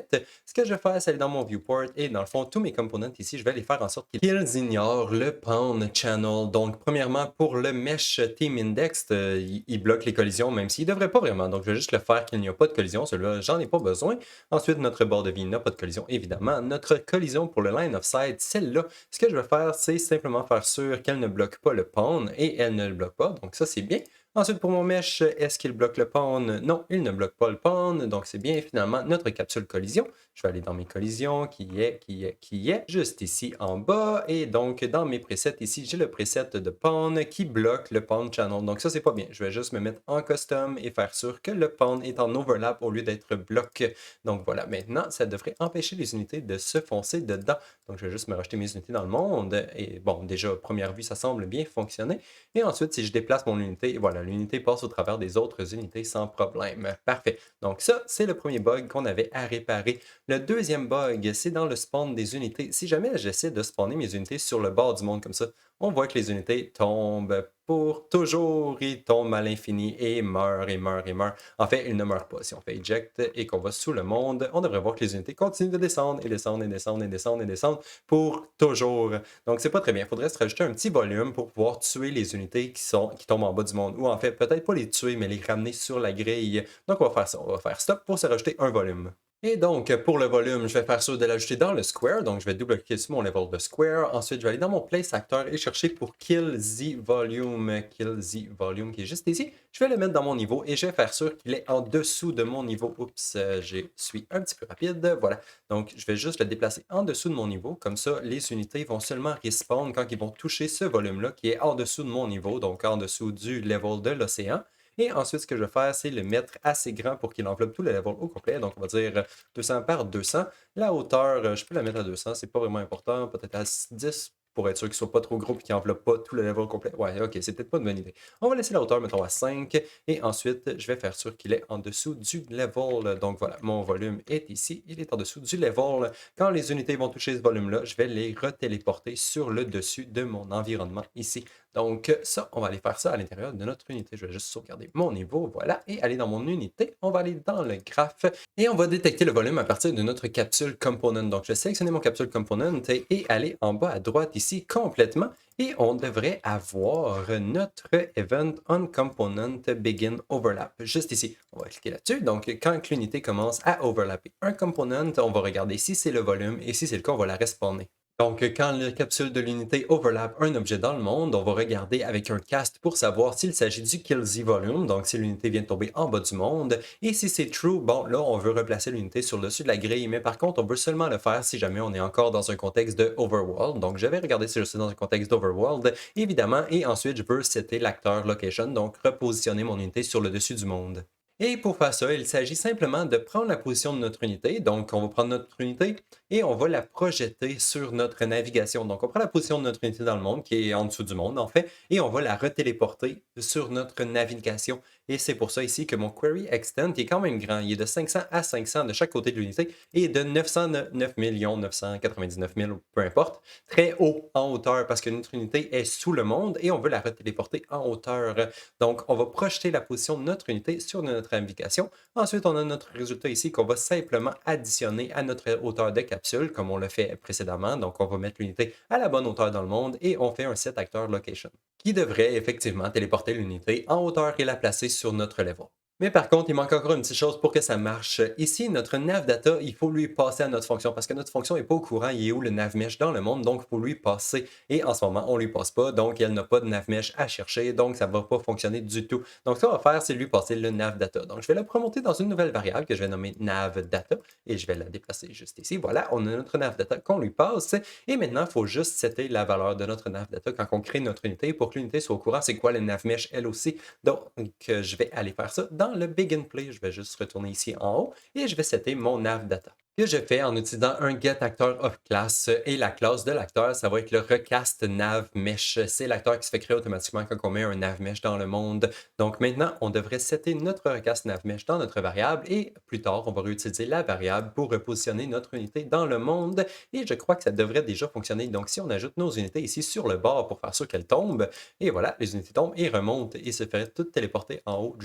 Ce que je vais faire, c'est aller dans mon viewport et dans le fond, tous mes components ici, je vais les faire en sorte qu'ils ignorent le Pawn Channel. Donc, premièrement, pour le Mesh Team Index, il bloque les collisions, même s'il ne devrait pas vraiment. Donc, je vais juste le faire qu'il n'y a pas de collision. Celui-là, j'en ai pas besoin. Ensuite, notre bord de vie n'a pas de collision, évidemment. Notre collision pour le line of sight, celle-là, ce que je vais faire, c'est simplement faire sûr qu'elle ne bloque pas le pawn et elle ne le bloque pas. Donc, ça, c'est bien. Ensuite, pour mon mesh, est-ce qu'il bloque le pawn? Non, il ne bloque pas le pawn. Donc, c'est bien finalement notre capsule collision. Je vais aller dans mes collisions, qui est, juste ici en bas. Et donc, dans mes presets ici, j'ai le preset de pawn qui bloque le pawn channel. Donc, ça, c'est pas bien. Je vais juste me mettre en custom et faire sûr que le pawn est en overlap au lieu d'être bloqué. Donc, voilà. Maintenant, ça devrait empêcher les unités de se foncer dedans. Donc, je vais juste me racheter mes unités dans le monde. Et bon, déjà, première vue, ça semble bien fonctionner. Et ensuite, si je déplace mon unité, voilà, l'unité passe au travers des autres unités sans problème. Parfait. Donc ça, c'est le premier bug qu'on avait à réparer. Le deuxième bug, c'est dans le spawn des unités. Si jamais j'essaie de spawner mes unités sur le bord du monde comme ça, on voit que les unités tombent pour toujours, ils tombent à l'infini et meurent et meurent et meurent. En fait, ils ne meurent pas. Si on fait eject et qu'on va sous le monde, on devrait voir que les unités continuent de descendre et descendre et descendre et descendre et descendre pour toujours. Donc, c'est pas très bien. Il faudrait se rajouter un petit volume pour pouvoir tuer les unités qui tombent en bas du monde. Ou en fait, peut-être pas les tuer, mais les ramener sur la grille. Donc, on va faire ça. On va faire stop pour se rajouter un volume. Et donc, pour le volume, je vais faire sûr de l'ajouter dans le square. Donc, je vais double-cliquer sur mon level de square. Ensuite, je vais aller dans mon place acteur et chercher pour kill the volume. Kill the volume qui est juste ici. Je vais le mettre dans mon niveau et je vais faire sûr qu'il est en dessous de mon niveau. Oups, je suis un petit peu rapide. Voilà. Donc, je vais juste le déplacer en dessous de mon niveau. Comme ça, les unités vont seulement respawn quand ils vont toucher ce volume-là qui est en dessous de mon niveau, donc en dessous du level de l'océan. Et ensuite, ce que je vais faire, c'est le mettre assez grand pour qu'il enveloppe tout le level au complet. Donc, on va dire 200 par 200. La hauteur, je peux la mettre à 200, c'est pas vraiment important. Peut-être à 10 pour être sûr qu'il soit pas trop gros et qu'il enveloppe pas tout le level complet. Ouais, ok, c'est peut-être pas une bonne idée. On va laisser la hauteur, mettons, à 5. Et ensuite, je vais faire sûr qu'il est en dessous du level. Donc voilà, mon volume est ici. Il est en dessous du level. Quand les unités vont toucher ce volume-là, je vais les retéléporter sur le dessus de mon environnement ici. Donc ça, on va aller faire ça à l'intérieur de notre unité. Je vais juste sauvegarder mon niveau, voilà, et aller dans mon unité. On va aller dans le graphe et on va détecter le volume à partir de notre capsule component. Donc je vais sélectionner mon capsule component et aller en bas à droite ici complètement. Et on devrait avoir notre Event on Component Begin Overlap, juste ici. On va cliquer là-dessus. Donc, quand l'unité commence à overlapper un component, on va regarder si c'est le volume et si c'est le cas, on va la respawner. Donc, quand la capsule de l'unité overlap un objet dans le monde, on va regarder avec un cast pour savoir s'il s'agit du kill z volume, donc si l'unité vient de tomber en bas du monde. Et si c'est true, bon, là, on veut replacer l'unité sur le dessus de la grille, mais par contre, on veut seulement le faire si jamais on est encore dans un contexte de overworld. Donc, je vais regarder si je suis dans un contexte d'overworld, évidemment, et ensuite, je veux setter l'acteur location, donc repositionner mon unité sur le dessus du monde. Et pour faire ça, il s'agit simplement de prendre la position de notre unité. Donc, on va prendre notre unité et on va la projeter sur notre navigation. Donc, on prend la position de notre unité dans le monde, qui est en dessous du monde, en fait, et on va la retéléporter sur notre navigation. Et c'est pour ça ici que mon query extend, qui est quand même grand, il est de 500 à 500 de chaque côté de l'unité et de 909 999 000, peu importe, très haut en hauteur parce que notre unité est sous le monde et on veut la retéléporter en hauteur. Donc, on va projeter la position de notre unité sur notre navigation. Ensuite, on a notre résultat ici qu'on va simplement additionner à notre hauteur de capsule, comme on l'a fait précédemment. Donc, on va mettre l'unité à la bonne hauteur dans le monde et on fait un set acteur location qui devrait effectivement téléporter l'unité en hauteur et la placer sur notre level. Mais par contre, il manque encore une petite chose pour que ça marche. Ici, notre nav data, il faut lui passer à notre fonction parce que notre fonction n'est pas au courant, il est où le nav mesh dans le monde, donc il faut lui passer. Et en ce moment, on ne lui passe pas, donc elle n'a pas de nav mesh à chercher, donc ça ne va pas fonctionner du tout. Donc ce qu'on va faire, c'est lui passer le nav data. Donc je vais la promoter dans une nouvelle variable que je vais nommer nav data et je vais la déplacer juste ici. Voilà, on a notre nav data qu'on lui passe. Et maintenant, il faut juste setter la valeur de notre nav data quand on crée notre unité pour que l'unité soit au courant c'est quoi le nav mesh elle aussi. Donc, je vais aller faire ça dans le Begin Play. Je vais juste retourner ici en haut et je vais setter mon nav data que je fais en utilisant un get actor of class et la classe de l'acteur, ça va être le recast nav mesh. C'est l'acteur qui se fait créer automatiquement quand on met un nav mesh dans le monde. Donc maintenant, on devrait setter notre recast nav mesh dans notre variable et plus tard, on va réutiliser la variable pour repositionner notre unité dans le monde et je crois que ça devrait déjà fonctionner. Donc si on ajoute nos unités ici sur le bord pour faire sûr qu'elles tombent, et voilà, les unités tombent et remontent et se feraient toutes téléporter en haut.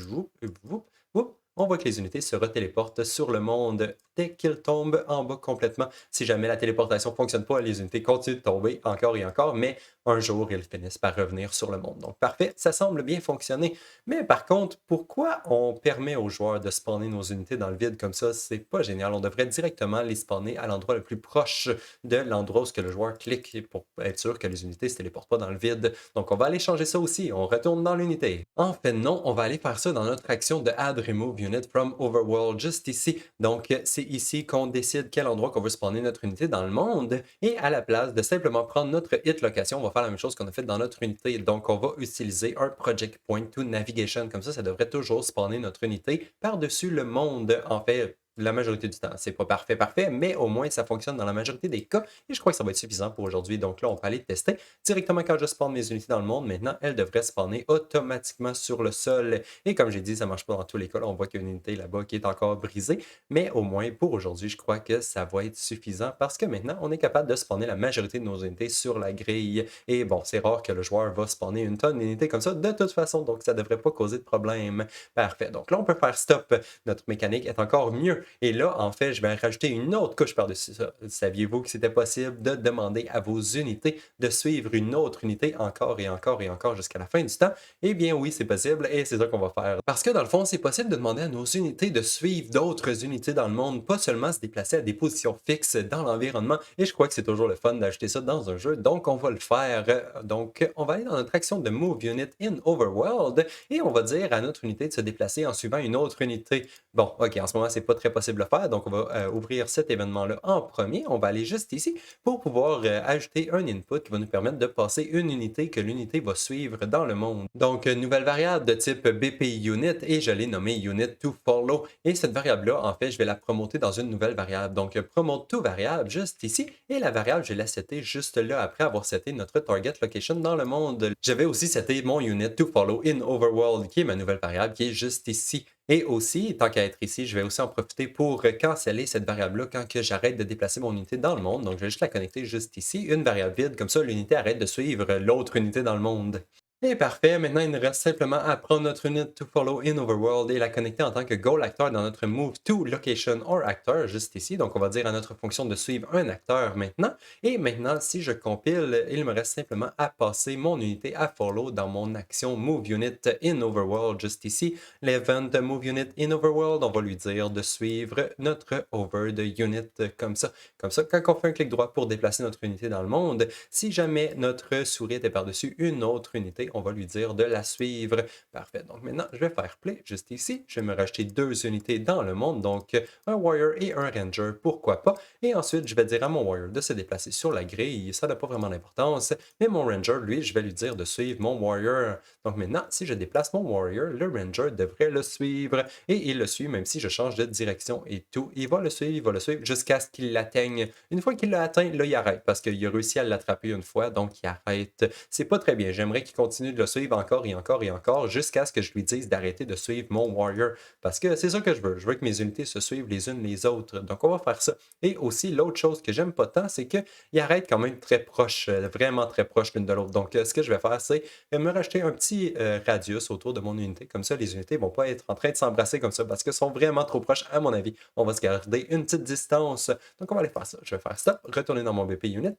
On voit que les unités se retéléportent sur le monde dès qu'ils tombent en bas complètement. Si jamais la téléportation ne fonctionne pas, les unités continuent de tomber encore et encore, mais un jour, ils finissent par revenir sur le monde. Donc, parfait, ça semble bien fonctionner. Mais par contre, pourquoi on permet aux joueurs de spawner nos unités dans le vide comme ça? C'est pas génial. On devrait directement les spawner à l'endroit le plus proche de l'endroit où ce que le joueur clique pour être sûr que les unités ne se téléportent pas dans le vide. Donc, on va aller changer ça aussi. On retourne dans l'unité. En fait, non, on va aller faire ça dans notre action de Add Remove Unit from Overworld, juste ici. Donc, c'est ici qu'on décide quel endroit qu'on veut spawner notre unité dans le monde. Et à la place de simplement prendre notre hit location, on va faire la même chose qu'on a fait dans notre unité. Donc, on va utiliser un Project Point to Navigation. Comme ça devrait toujours spawner notre unité par-dessus le monde. En fait, la majorité du temps. C'est pas parfait, mais au moins ça fonctionne dans la majorité des cas et je crois que ça va être suffisant pour aujourd'hui. Donc là, on peut aller tester directement quand je spawn mes unités dans le monde. Maintenant, elles devraient spawner automatiquement sur le sol. Et comme j'ai dit, ça marche pas dans tous les cas. Là, on voit qu'il y a une unité là-bas qui est encore brisée, mais au moins pour aujourd'hui, je crois que ça va être suffisant parce que maintenant, on est capable de spawner la majorité de nos unités sur la grille. Et bon, c'est rare que le joueur va spawner une tonne d'unités comme ça de toute façon, donc ça devrait pas causer de problème. Parfait. Donc là, on peut faire stop. Notre mécanique est encore mieux. Et là, en fait, je vais rajouter une autre couche par-dessus ça. Saviez-vous que c'était possible de demander à vos unités de suivre une autre unité encore et encore et encore jusqu'à la fin du temps? Eh bien oui, c'est possible et c'est ça qu'on va faire. Parce que dans le fond, c'est possible de demander à nos unités de suivre d'autres unités dans le monde, pas seulement se déplacer à des positions fixes dans l'environnement. Et je crois que c'est toujours le fun d'ajouter ça dans un jeu, donc on va le faire. Donc, on va aller dans notre action de Move Unit in Overworld et on va dire à notre unité de se déplacer en suivant une autre unité. Bon, OK, en ce moment, c'est pas très possible à faire, donc on va ouvrir cet événement-là en premier. On va aller juste ici pour pouvoir ajouter un input qui va nous permettre de passer une unité que l'unité va suivre dans le monde. Donc, nouvelle variable de type BPI Unit et je l'ai nommée Unit to Follow. Et cette variable-là, en fait, je vais la promoter dans une nouvelle variable. Donc, promote to variable juste ici et la variable, je vais la setter juste là après avoir seté notre target location dans le monde. Je vais aussi setter mon Unit to Follow in Overworld qui est ma nouvelle variable qui est juste ici. Et aussi, tant qu'à être ici, je vais aussi en profiter pour canceller cette variable-là quand que j'arrête de déplacer mon unité dans le monde. Donc, je vais juste la connecter juste ici, une variable vide, comme ça l'unité arrête de suivre l'autre unité dans le monde. Et parfait, maintenant il nous reste simplement à prendre notre unit to follow in overworld et la connecter en tant que goal actor dans notre move to location or actor juste ici. Donc on va dire à notre fonction de suivre un acteur maintenant. Et maintenant, si je compile, il me reste simplement à passer mon unité à follow dans mon action move unit in overworld juste ici. L'event move unit in overworld, on va lui dire de suivre notre over the unit comme ça. Comme ça, quand on fait un clic droit pour déplacer notre unité dans le monde, si jamais notre souris était par-dessus une autre unité, on va lui dire de la suivre. Parfait. Donc maintenant, je vais faire play juste ici. Je vais me racheter deux unités dans le monde, donc un warrior et un ranger, pourquoi pas. Et ensuite, je vais dire à mon warrior de se déplacer sur la grille. Ça n'a pas vraiment d'importance. Mais mon ranger, lui, je vais lui dire de suivre mon warrior. Donc maintenant, si je déplace mon warrior, le ranger devrait le suivre. Et il le suit même si je change de direction et tout. Il va le suivre jusqu'à ce qu'il l'atteigne. Une fois qu'il l'a atteint, là, il arrête parce qu'il a réussi à l'attraper une fois, donc il arrête. C'est pas très bien. J'aimerais qu'il continue continuer de le suivre encore et encore et encore jusqu'à ce que je lui dise d'arrêter de suivre mon warrior. Parce que c'est ça que je veux. Je veux que mes unités se suivent les unes les autres. Donc, on va faire ça. Et aussi, l'autre chose que j'aime pas tant, c'est qu'ils arrêtent quand même très proches, vraiment très proches l'une de l'autre. Donc, ce que je vais faire, c'est me racheter un petit radius autour de mon unité. Comme ça, les unités vont pas être en train de s'embrasser comme ça parce qu'elles sont vraiment trop proches, à mon avis. On va se garder une petite distance. Donc, on va aller faire ça. Je vais faire stop, retourner dans mon BP unit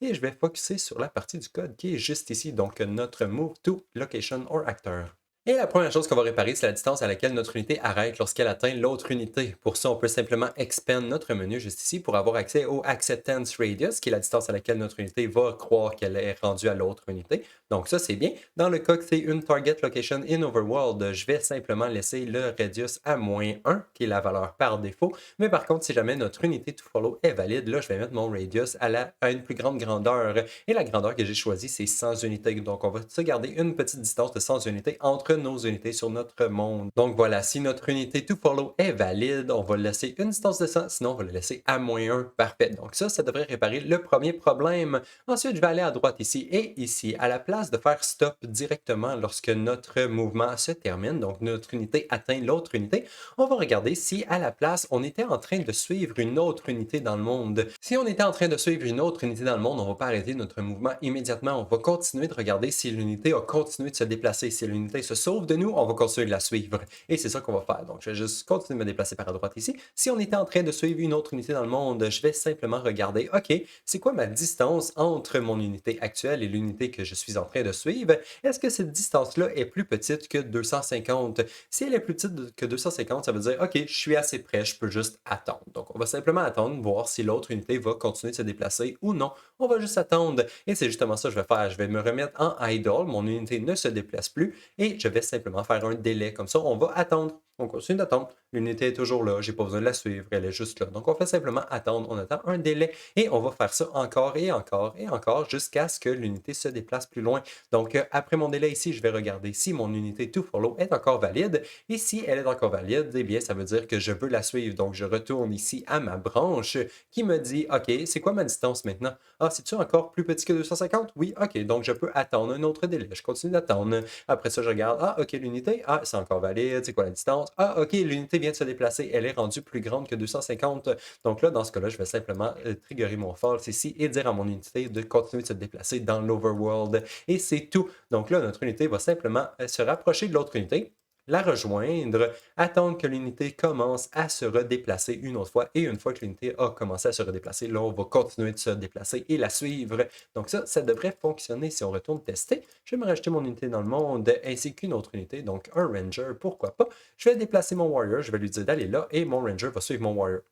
et je vais focuser sur la partie du code qui est juste ici. Donc, notre move to location or actor. Et la première chose qu'on va réparer, c'est la distance à laquelle notre unité arrête lorsqu'elle atteint l'autre unité. Pour ça, on peut simplement expand notre menu juste ici pour avoir accès au Acceptance Radius, qui est la distance à laquelle notre unité va croire qu'elle est rendue à l'autre unité. Donc ça, c'est bien. Dans le cas que c'est une Target Location in Overworld, je vais simplement laisser le radius à -1, qui est la valeur par défaut. Mais par contre, si jamais notre unité to follow est valide, là, je vais mettre mon radius à une plus grande grandeur. Et la grandeur que j'ai choisie, c'est 100 unités. Donc on va se garder une petite distance de 100 unités entre nos unités sur notre monde. Donc voilà, si notre unité to follow est valide, on va laisser une distance de 100, sinon on va le laisser à -1. Parfait. Donc ça devrait réparer le premier problème. Ensuite, je vais aller à droite ici et ici. À la place de faire stop directement lorsque notre mouvement se termine, donc notre unité atteint l'autre unité, on va regarder si à la place, on était en train de suivre une autre unité dans le monde. Si on était en train de suivre une autre unité dans le monde, on ne va pas arrêter notre mouvement immédiatement. On va continuer de regarder si l'unité a continué de se déplacer. Si l'unité se sauve de nous, on va continuer de la suivre. Et c'est ça qu'on va faire. Donc, je vais juste continuer de me déplacer par la droite ici. Si on était en train de suivre une autre unité dans le monde, je vais simplement regarder, OK, c'est quoi ma distance entre mon unité actuelle et l'unité que je suis en train de suivre? Est-ce que cette distance-là est plus petite que 250? Si elle est plus petite que 250, ça veut dire, OK, je suis assez près, je peux juste attendre. Donc, on va simplement attendre, voir si l'autre unité va continuer de se déplacer ou non. On va juste attendre. Et c'est justement ça que je vais faire. Je vais me remettre en idle. Mon unité ne se déplace plus et je vais simplement faire un délai. Comme ça, on va attendre. On continue d'attendre. L'unité est toujours là. Je n'ai pas besoin de la suivre. Elle est juste là. Donc, on fait simplement attendre. On attend un délai et on va faire ça encore et encore et encore jusqu'à ce que l'unité se déplace plus loin. Donc, après mon délai ici, je vais regarder si mon unité to follow est encore valide. Et si elle est encore valide, eh bien, ça veut dire que je veux la suivre. Donc, je retourne ici à ma branche qui me dit, OK, c'est quoi ma distance maintenant? Ah, c'est-tu encore plus petit que 250? Oui, OK. Donc, je peux attendre un autre délai. Je continue d'attendre. Après ça, je regarde, ah, OK, l'unité, ah, c'est encore valide. C'est quoi la distance? Ah, OK, l'unité vient de se déplacer. Elle est rendue plus grande que 250. Donc là, dans ce cas-là, je vais simplement triggerer mon false ici et dire à mon unité de continuer de se déplacer dans l'overworld. Et c'est tout. Donc là, notre unité va simplement se rapprocher de l'autre unité, la rejoindre, attendre que l'unité commence à se redéplacer une autre fois. Et une fois que l'unité a commencé à se redéplacer, là, on va continuer de se déplacer et la suivre. Donc ça devrait fonctionner si on retourne tester. Je vais me rajouter mon unité dans le monde ainsi qu'une autre unité, donc un ranger, pourquoi pas. Je vais déplacer mon warrior, je vais lui dire d'aller là et mon ranger va suivre mon warrior.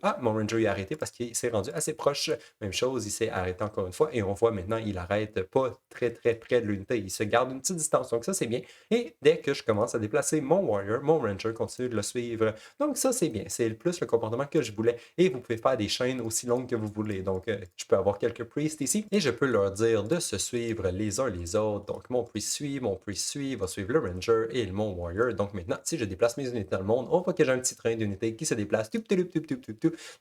Ah, mon ranger est arrêté parce qu'il s'est rendu assez proche. Même chose, il s'est arrêté encore une fois et on voit maintenant il arrête pas très très près de l'unité. Il se garde une petite distance, donc ça c'est bien. Et dès que je commence à déplacer mon warrior, mon ranger continue de le suivre. Donc ça c'est bien, c'est plus le comportement que je voulais. Et vous pouvez faire des chaînes aussi longues que vous voulez. Donc je peux avoir quelques priests ici et je peux leur dire de se suivre les uns les autres. Donc mon priest suit, va suivre le ranger et mon warrior. Donc maintenant, si je déplace mes unités dans le monde, on voit que j'ai un petit train d'unités qui se déplace.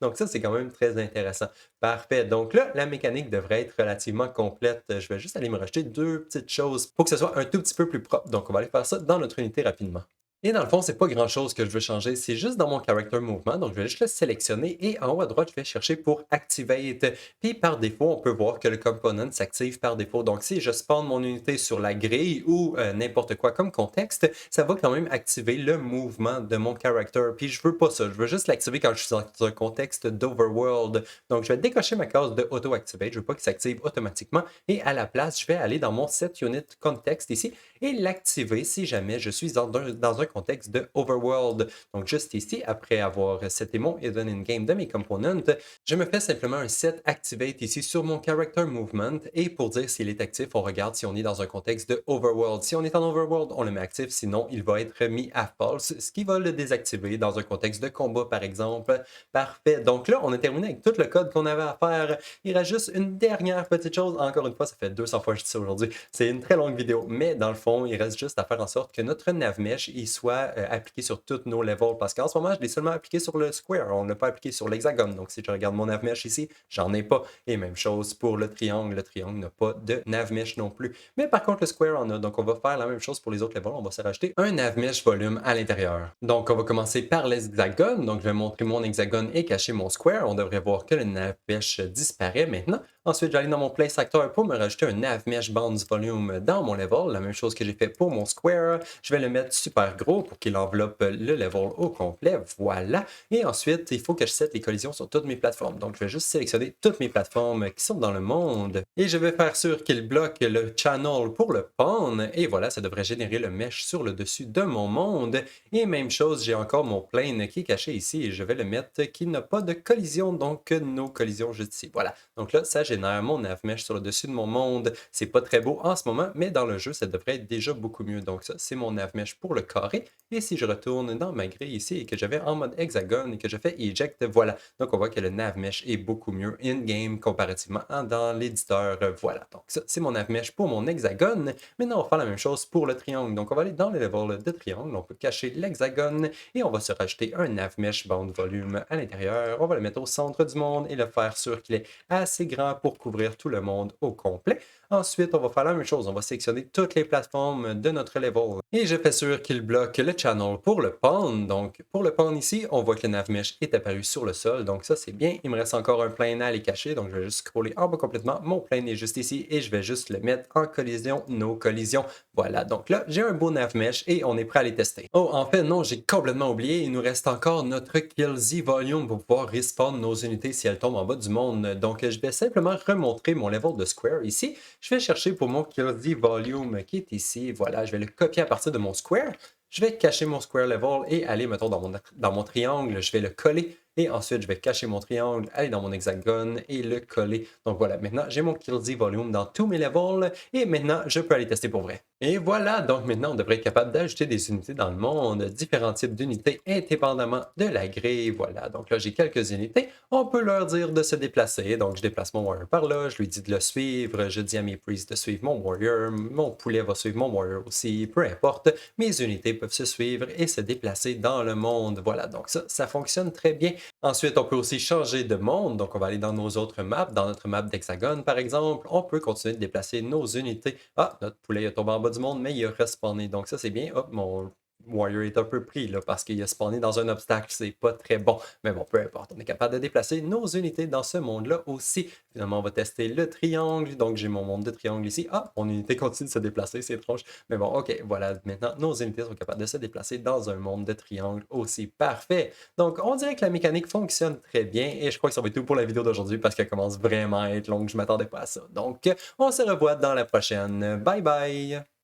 Donc ça, c'est quand même très intéressant. Parfait. Donc là, la mécanique devrait être relativement complète. Je vais juste aller me racheter deux petites choses pour que ce soit un tout petit peu plus propre. Donc on va aller faire ça dans notre unité rapidement. Et dans le fond, c'est pas grand-chose que je veux changer, c'est juste dans mon character movement. Donc, je vais juste le sélectionner et en haut à droite, je vais chercher pour Activate. Puis par défaut, on peut voir que le component s'active par défaut. Donc, si je spawn mon unité sur la grille ou n'importe quoi comme contexte, ça va quand même activer le mouvement de mon character. Puis je veux pas ça, je veux juste l'activer quand je suis dans un contexte d'Overworld. Donc, je vais décocher ma case de Auto-Activate, je veux pas qu'il s'active automatiquement. Et à la place, je vais aller dans mon Set Unit Context ici et l'activer si jamais je suis dans un contexte de Overworld. Donc juste ici, après avoir seté mon Hidden in-game de mes components, je me fais simplement un set activate ici sur mon character movement et pour dire s'il est actif, on regarde si on est dans un contexte de Overworld. Si on est en Overworld, on le met actif, sinon il va être mis à false, ce qui va le désactiver dans un contexte de combat par exemple. Parfait. Donc là, on a terminé avec tout le code qu'on avait à faire. Il reste juste une dernière petite chose. Encore une fois, ça fait 200 fois que je dis ça aujourd'hui. C'est une très longue vidéo, mais dans le fond, il reste juste à faire en sorte que notre navmesh il soit appliqué sur tous nos levels. Parce qu'en ce moment, je l'ai seulement appliqué sur le square. On ne l'a pas appliqué sur l'hexagone. Donc, si je regarde mon navmesh ici, j'en ai pas. Et même chose pour le triangle. Le triangle n'a pas de navmesh non plus. Mais par contre, le square en a. Donc, on va faire la même chose pour les autres levels. On va se rajouter un navmesh volume à l'intérieur. Donc, on va commencer par l'hexagone. Donc, je vais montrer mon hexagone et cacher mon square. On devrait voir que le navmesh disparaît maintenant. Ensuite, j'allais dans mon place actor pour me rajouter un navmesh bounds volume dans mon level. La même chose que j'ai fait pour mon square. Je vais le mettre super gros pour qu'il enveloppe le level au complet. Voilà. Et ensuite, il faut que je set les collisions sur toutes mes plateformes. Donc, je vais juste sélectionner toutes mes plateformes qui sont dans le monde. Et je vais faire sûr qu'il bloque le channel pour le pawn. Et voilà, ça devrait générer le mesh sur le dessus de mon monde. Et même chose, j'ai encore mon plane qui est caché ici. Et je vais le mettre qui n'a pas de collision. Donc, nos collisions juste ici. Voilà. Donc là, ça génère mon navmesh sur le dessus de mon monde. C'est pas très beau en ce moment, mais dans le jeu, ça devrait être déjà beaucoup mieux. Donc ça, c'est mon navmesh pour le carré. Et si je retourne dans ma grille ici et que j'avais en mode hexagone et que je fais eject, voilà. Donc on voit que le navmesh est beaucoup mieux in-game comparativement dans l'éditeur. Voilà. Donc ça, c'est mon navmesh pour mon hexagone. Maintenant, on va faire la même chose pour le triangle. Donc on va aller dans le level de triangle. On peut cacher l'hexagone et on va se rajouter un navmesh bound volume à l'intérieur. On va le mettre au centre du monde et le faire sûr qu'il est assez grand pour couvrir tout le monde au complet. Ensuite, on va faire la même chose. On va sélectionner toutes les plateformes de notre level. Et je fais sûr qu'il bloque le channel pour le pawn. Donc, pour le pawn ici, on voit que le navmesh est apparu sur le sol. Donc, ça, c'est bien. Il me reste encore un plane à aller cacher. Donc, je vais juste scroller en bas complètement. Mon plane est juste ici et je vais juste le mettre en collision, nos collisions. Voilà. Donc là, j'ai un beau navmesh et on est prêt à les tester. Oh, en fait, non, j'ai complètement oublié. Il nous reste encore notre Kill Z Volume pour pouvoir respawn nos unités si elles tombent en bas du monde. Donc, je vais simplement remontrer mon level de square ici. Je vais chercher pour mon Kill Z Volume qui est ici. Voilà, je vais le copier à partir de mon square. Je vais cacher mon square level et aller, mettons, dans mon triangle. Je vais le coller et ensuite, je vais cacher mon triangle, aller dans mon hexagone et le coller. Donc voilà, maintenant, j'ai mon Kill Z Volume dans tous mes levels et maintenant, je peux aller tester pour vrai. Et voilà, donc maintenant, on devrait être capable d'ajouter des unités dans le monde, différents types d'unités indépendamment de la grille. Voilà, donc là, j'ai quelques unités. On peut leur dire de se déplacer. Donc, je déplace mon warrior par là, je lui dis de le suivre, je dis à mes priests de suivre mon warrior, mon poulet va suivre mon warrior aussi, peu importe. Mes unités peuvent se suivre et se déplacer dans le monde. Voilà, donc ça fonctionne très bien. Ensuite, on peut aussi changer de monde. Donc, on va aller dans nos autres maps, dans notre map d'hexagone, par exemple. On peut continuer de déplacer nos unités. Ah, notre poulet est tombé en bas du monde, mais il a respawné. Donc, ça, c'est bien. Hop, mon warrior est un peu pris là, parce qu'il a spawné dans un obstacle. C'est pas très bon. Mais bon, peu importe. On est capable de déplacer nos unités dans ce monde-là aussi. Finalement, on va tester le triangle. Donc, j'ai mon monde de triangle ici. Ah, mon unité continue de se déplacer. C'est étrange. Mais bon, OK. Voilà. Maintenant, nos unités sont capables de se déplacer dans un monde de triangle aussi. Parfait. Donc, on dirait que la mécanique fonctionne très bien. Et je crois que ça va être tout pour la vidéo d'aujourd'hui parce qu'elle commence vraiment à être longue. Je ne m'attendais pas à ça. Donc, on se revoit dans la prochaine. Bye bye!